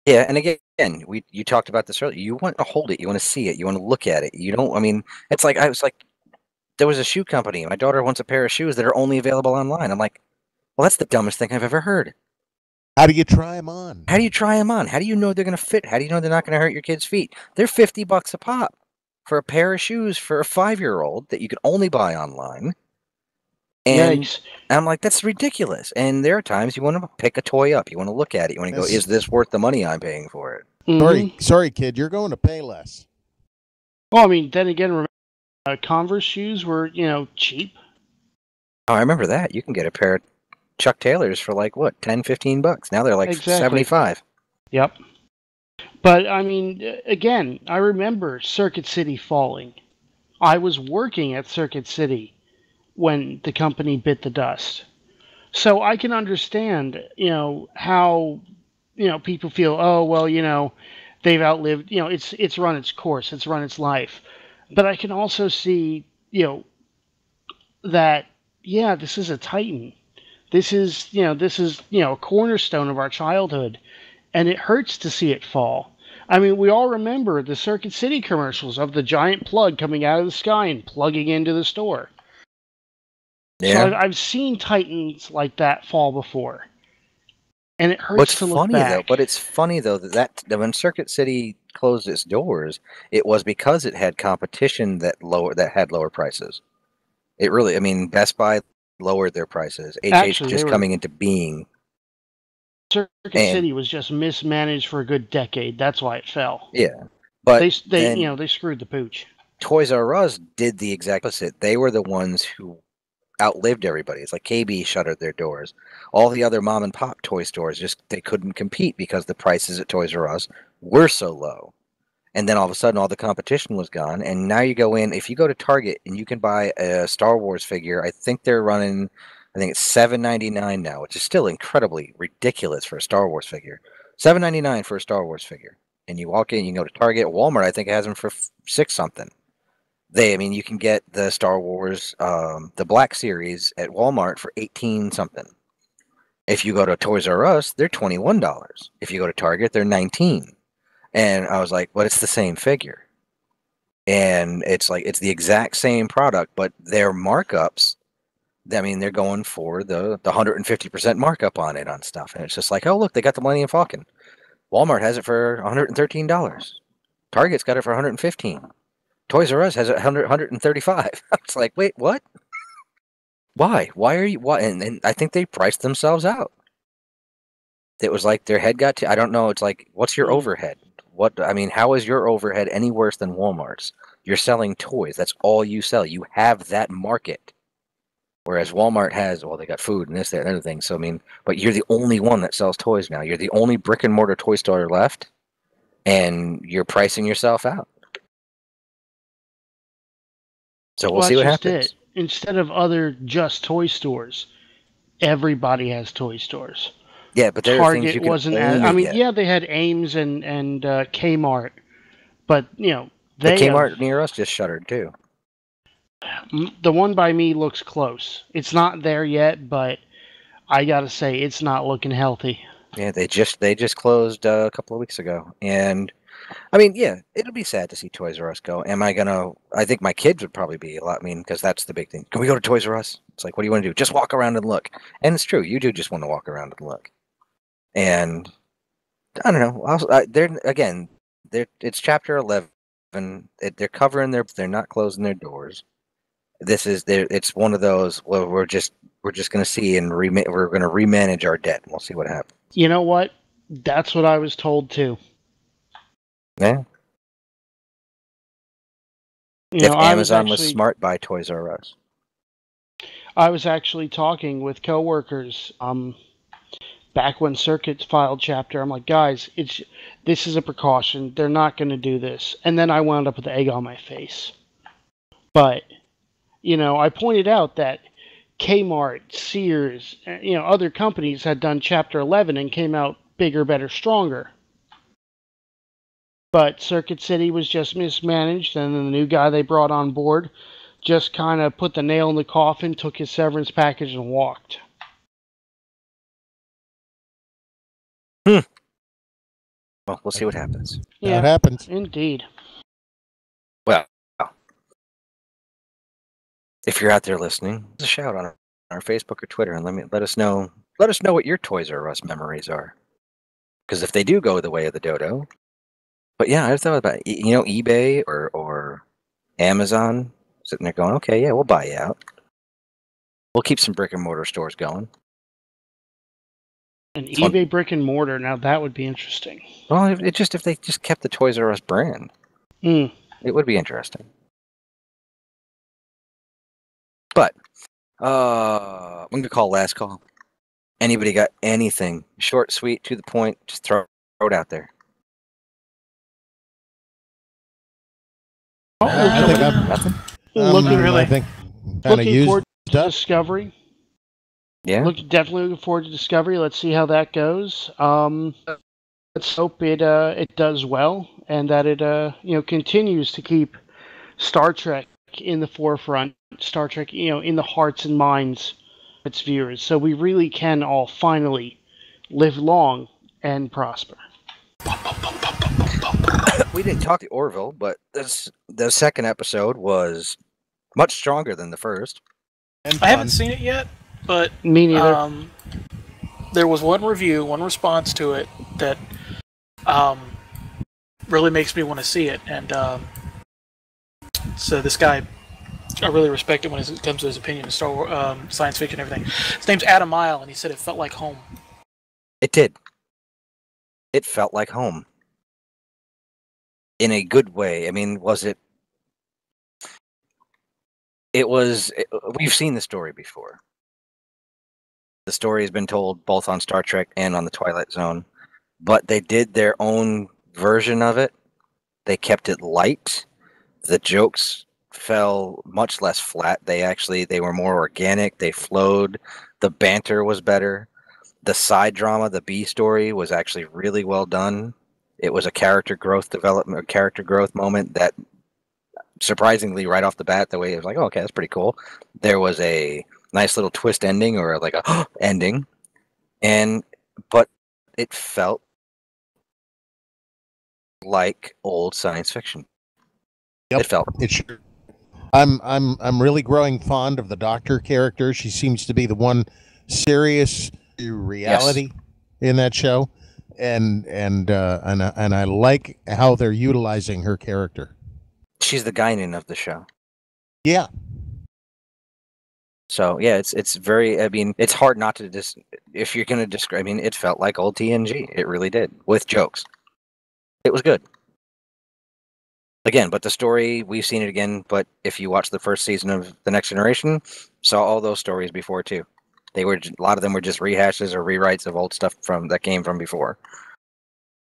Yeah, and again, you talked about this earlier. You want to hold it. You want to see it. You want to look at it. You don't. I mean, it's like there was a shoe company. My daughter wants a pair of shoes that are only available online. I'm like, well, that's the dumbest thing I've ever heard. How do you try them on? How do you try them on? How do you know they're going to fit? How do you know they're not going to hurt your kid's feet? They're $50 a pop for a pair of shoes for a 5-year-old that you can only buy online. And Yikes. I'm like, that's ridiculous. And there are times you want to pick a toy up. You want to look at it. You want to go, is this worth the money I'm paying for it? Mm-hmm. Sorry, kid. You're going to pay less. Well, I mean, then again, remember, Converse shoes were, cheap. Oh, I remember that. You can get a pair of Chuck Taylors for like, what, $10, $15? Now they're like Exactly. $75. Yep. But, I mean, again, I remember Circuit City falling. I was working at Circuit City when the company bit the dust. So I can understand, how, people feel, oh, well, they've outlived, it's run its course, it's run its life. But I can also see, that, yeah, this is a titan. This is a cornerstone of our childhood. And it hurts to see it fall. I mean, we all remember the Circuit City commercials of the giant plug coming out of the sky and plugging into the store. Yeah. So I've seen titans like that fall before, and it hurts to look back. But it's funny though that when Circuit City closed its doors, it was because it had competition that had lower prices. It really, I mean, Best Buy lowered their prices. Actually, just coming into being. Circuit City was just mismanaged for a good decade. That's why it fell. Yeah, but they screwed the pooch. Toys R Us did the exact opposite. They were the ones who outlived everybody. It's like KB shuttered their doors. All the other mom and pop toy stores they couldn't compete because the prices at Toys R Us were so low. And then all of a sudden all the competition was gone. And now you go in, if you go to Target and you can buy a Star Wars figure, I think they're running, I think it's $7.99 now, which is still incredibly ridiculous for a Star Wars figure. $7.99 for a Star Wars figure. And you walk in, you can go to Target, Walmart, I think it has them for $6 something. You can get the Star Wars, the Black Series at Walmart for $18 something. If you go to Toys R Us, they're $21. If you go to Target, they're $19. And I was like, but it's the same figure. And it's like, it's the exact same product, but their markups, they're going for the 150% markup on it on stuff. And it's just like, oh, look, they got the Millennium Falcon. Walmart has it for $113. Target's got it for $115. Toys R Us has it $135. It's like, wait, what? Why? Why are you? Why? And I think they priced themselves out. It was like their head got to. I don't know. It's like, what's your overhead? How is your overhead any worse than Walmart's? You're selling toys. That's all you sell. You have that market. Whereas Walmart has, they got food and this, that, and everything. So but you're the only one that sells toys now. You're the only brick and mortar toy store left. and you're pricing yourself out. So we'll see what that's just happens. it. Instead of other just toy stores, everybody has toy stores. Yeah, but there are things you Target can wasn't only I mean, get. yeah, they had Ames and Kmart, but The they Kmart near us just shuttered too. the one by me looks close. It's not there yet, but I gotta say it's not looking healthy. Yeah, they just closed a couple of weeks ago, and I mean, yeah, it'll be sad to see Toys R Us go. Am I gonna? I think my kids would probably be a lot. I mean, because that's the big thing. Can we go to Toys R Us? It's like, what do you want to do? Just walk around and look. And it's true, you do just want to walk around and look. And I don't know. It's Chapter 11. They're covering they're not closing their doors. It's one of those where we're just going to see and we're going to remanage our debt. And we'll see what happens. You know what? That's what I was told too. Yeah. If Amazon was smart, buy Toys R Us. I was actually talking with coworkers back when Circuit filed Chapter. I'm like, guys, this is a precaution. They're not going to do this. And then I wound up with the egg on my face. But I pointed out that Kmart, Sears, other companies had done Chapter 11 and came out bigger, better, stronger. But Circuit City was just mismanaged, and then the new guy they brought on board just kind of put the nail in the coffin, took his severance package, and walked. Well, we'll see what happens. Yeah, that happens. Indeed. Well, if you're out there listening, just a shout on our Facebook or Twitter, and let us know what your Toys R Us memories are. Because if they do go the way of the dodo, but yeah, I thought about eBay or Amazon sitting there going, okay, yeah, we'll buy you out. We'll keep some brick and mortar stores going. An eBay brick and mortar, now that would be interesting. Well, if they just kept the Toys R Us brand, it would be interesting. But I'm gonna call last call. Anybody got anything short, sweet, to the point? Just throw it out there. I think I'm nothing. I think kind of used forward to stuff. Discovery. Yeah. Definitely looking forward to Discovery. Let's see how that goes. Let's hope it does well and that it continues to keep Star Trek in the forefront. Star Trek in the hearts and minds of its viewers. So we really can all finally live long and prosper. We didn't talk to Orville, but the second episode was much stronger than the first. I haven't seen it yet, but me neither. There was one review, one response to it that really makes me want to see it, and so this guy, I really respect it when it comes to his opinion of Star Wars, science fiction, and everything. His name's Adam Isle, and he said it felt like home. It did. It felt like home. In a good way. I mean, was it? We've seen the story before. The story has been told both on Star Trek and on the Twilight Zone, but they did their own version of it. They kept it light. The jokes fell much less flat. They were more organic. They flowed. The banter was better. The side drama, the B story, was actually really well done. It was a character growth moment that, surprisingly, right off the bat, the way it was like, oh, okay, that's pretty cool. There was a nice little twist ending, or like a ending, but it felt like old science fiction. Yep. It felt. I'm really growing fond of the Doctor character. She seems to be the one serious reality in that show. And I like how they're utilizing her character. She's the Guinan of the show. Yeah. So yeah, it's very. I mean, it's hard not to if you're going to describe. I mean, it felt like old TNG. It really did, with jokes. It was good. Again, but the story, we've seen it again. But if you watch the first season of The Next Generation, saw all those stories before too. A lot of them were just rehashes or rewrites of old stuff that came from before.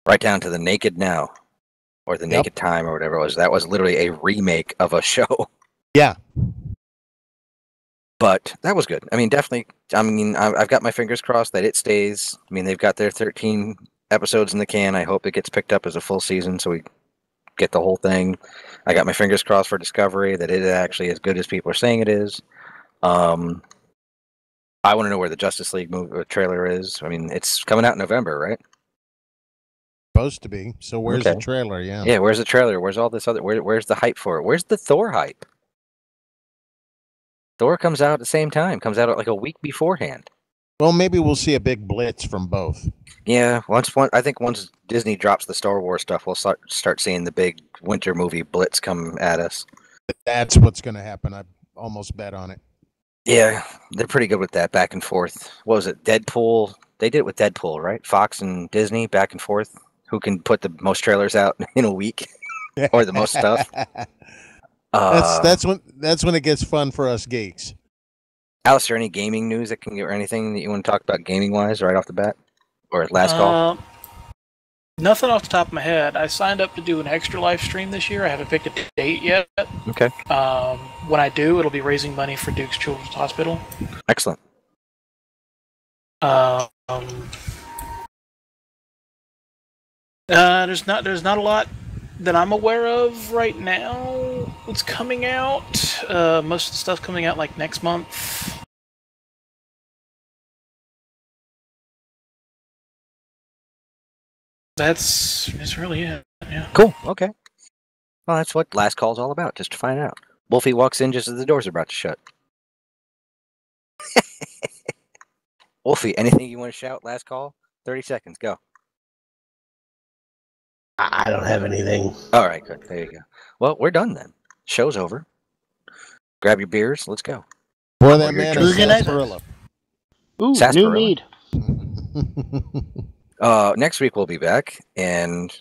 Right down to the Naked Now, or the Naked Time, or whatever it was. That was literally a remake of a show. Yeah. But that was good. I mean, definitely. I mean, I've got my fingers crossed that it stays. I mean, they've got their 13 episodes in the can. I hope it gets picked up as a full season so we get the whole thing. I got my fingers crossed for Discovery that it is actually as good as people are saying it is. I want to know where the Justice League movie trailer is. I mean, it's coming out in November, right? Supposed to be. So where's the trailer? Yeah. Yeah, where's the trailer? Where's all this other? Where's the hype for it? Where's the Thor hype? Thor comes out at the same time. Comes out like a week beforehand. Well, maybe we'll see a big blitz from both. Yeah, I think once Disney drops the Star Wars stuff, we'll start seeing the big winter movie blitz come at us. That's what's going to happen. I almost bet on it. Yeah, they're pretty good with that back and forth. What was it? Deadpool. They did it with Deadpool, right? Fox and Disney back and forth. Who can put the most trailers out in a week, or the most stuff? That's when it gets fun for us geeks. Alistair, any gaming news that can get, or anything that you want to talk about gaming wise right off the bat, or at last call? Nothing off the top of my head. I signed up to do an extra live stream this year. I haven't picked a date yet. Okay. When I do, it'll be raising money for Duke's Children's Hospital. Excellent. There's not a lot that I'm aware of right now that's coming out. Most of the stuff coming out like next month. That's really it. Yeah. Cool. Okay. Well, that's what last call's all about, just to find out. Wolfie walks in just as the doors are about to shut. Wolfie, anything you want to shout? Last call. 30 seconds. Go. I don't have anything. All right, good. There you go. Well, we're done then. Show's over. Grab your beers. Let's go. Boy, that man is sarsaparilla. Ooh, sarsaparilla. New mead. Next week we'll be back, and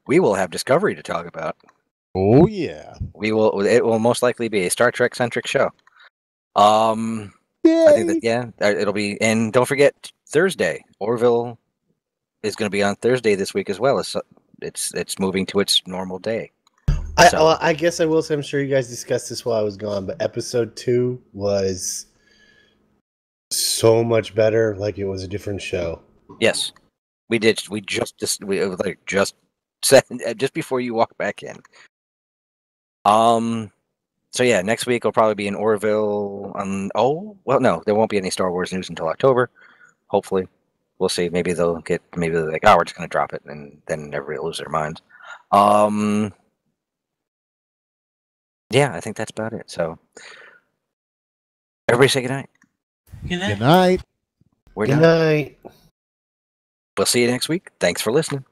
we will have Discovery to talk about. Oh yeah. We will. It will most likely be a Star Trek centric show. I think that it'll be. And don't forget Thursday. Orville is going to be on Thursday this week as well. It's moving to its normal day. I guess I will say, I'm sure you guys discussed this while I was gone, but episode 2 was so much better. Like it was a different show. Yes, we did. We just said just before you walk back in. So yeah, next week will probably be in Orville. No, there won't be any Star Wars news until October. Hopefully, we'll see. Maybe they're like, we're just gonna drop it, and then everybody will lose their minds. Yeah, I think that's about it. So, everybody say goodnight. Good night. Good night. We're Good done. night. We'll see you next week. Thanks for listening.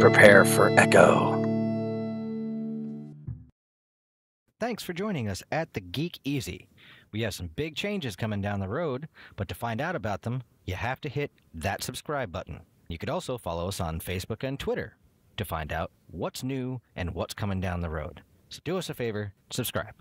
Prepare for echo. Thanks for joining us at the Geek EZ. We have some big changes coming down the road, but to find out about them, you have to hit that subscribe button. You could also follow us on Facebook and Twitter to find out what's new and what's coming down the road. So do us a favor, subscribe.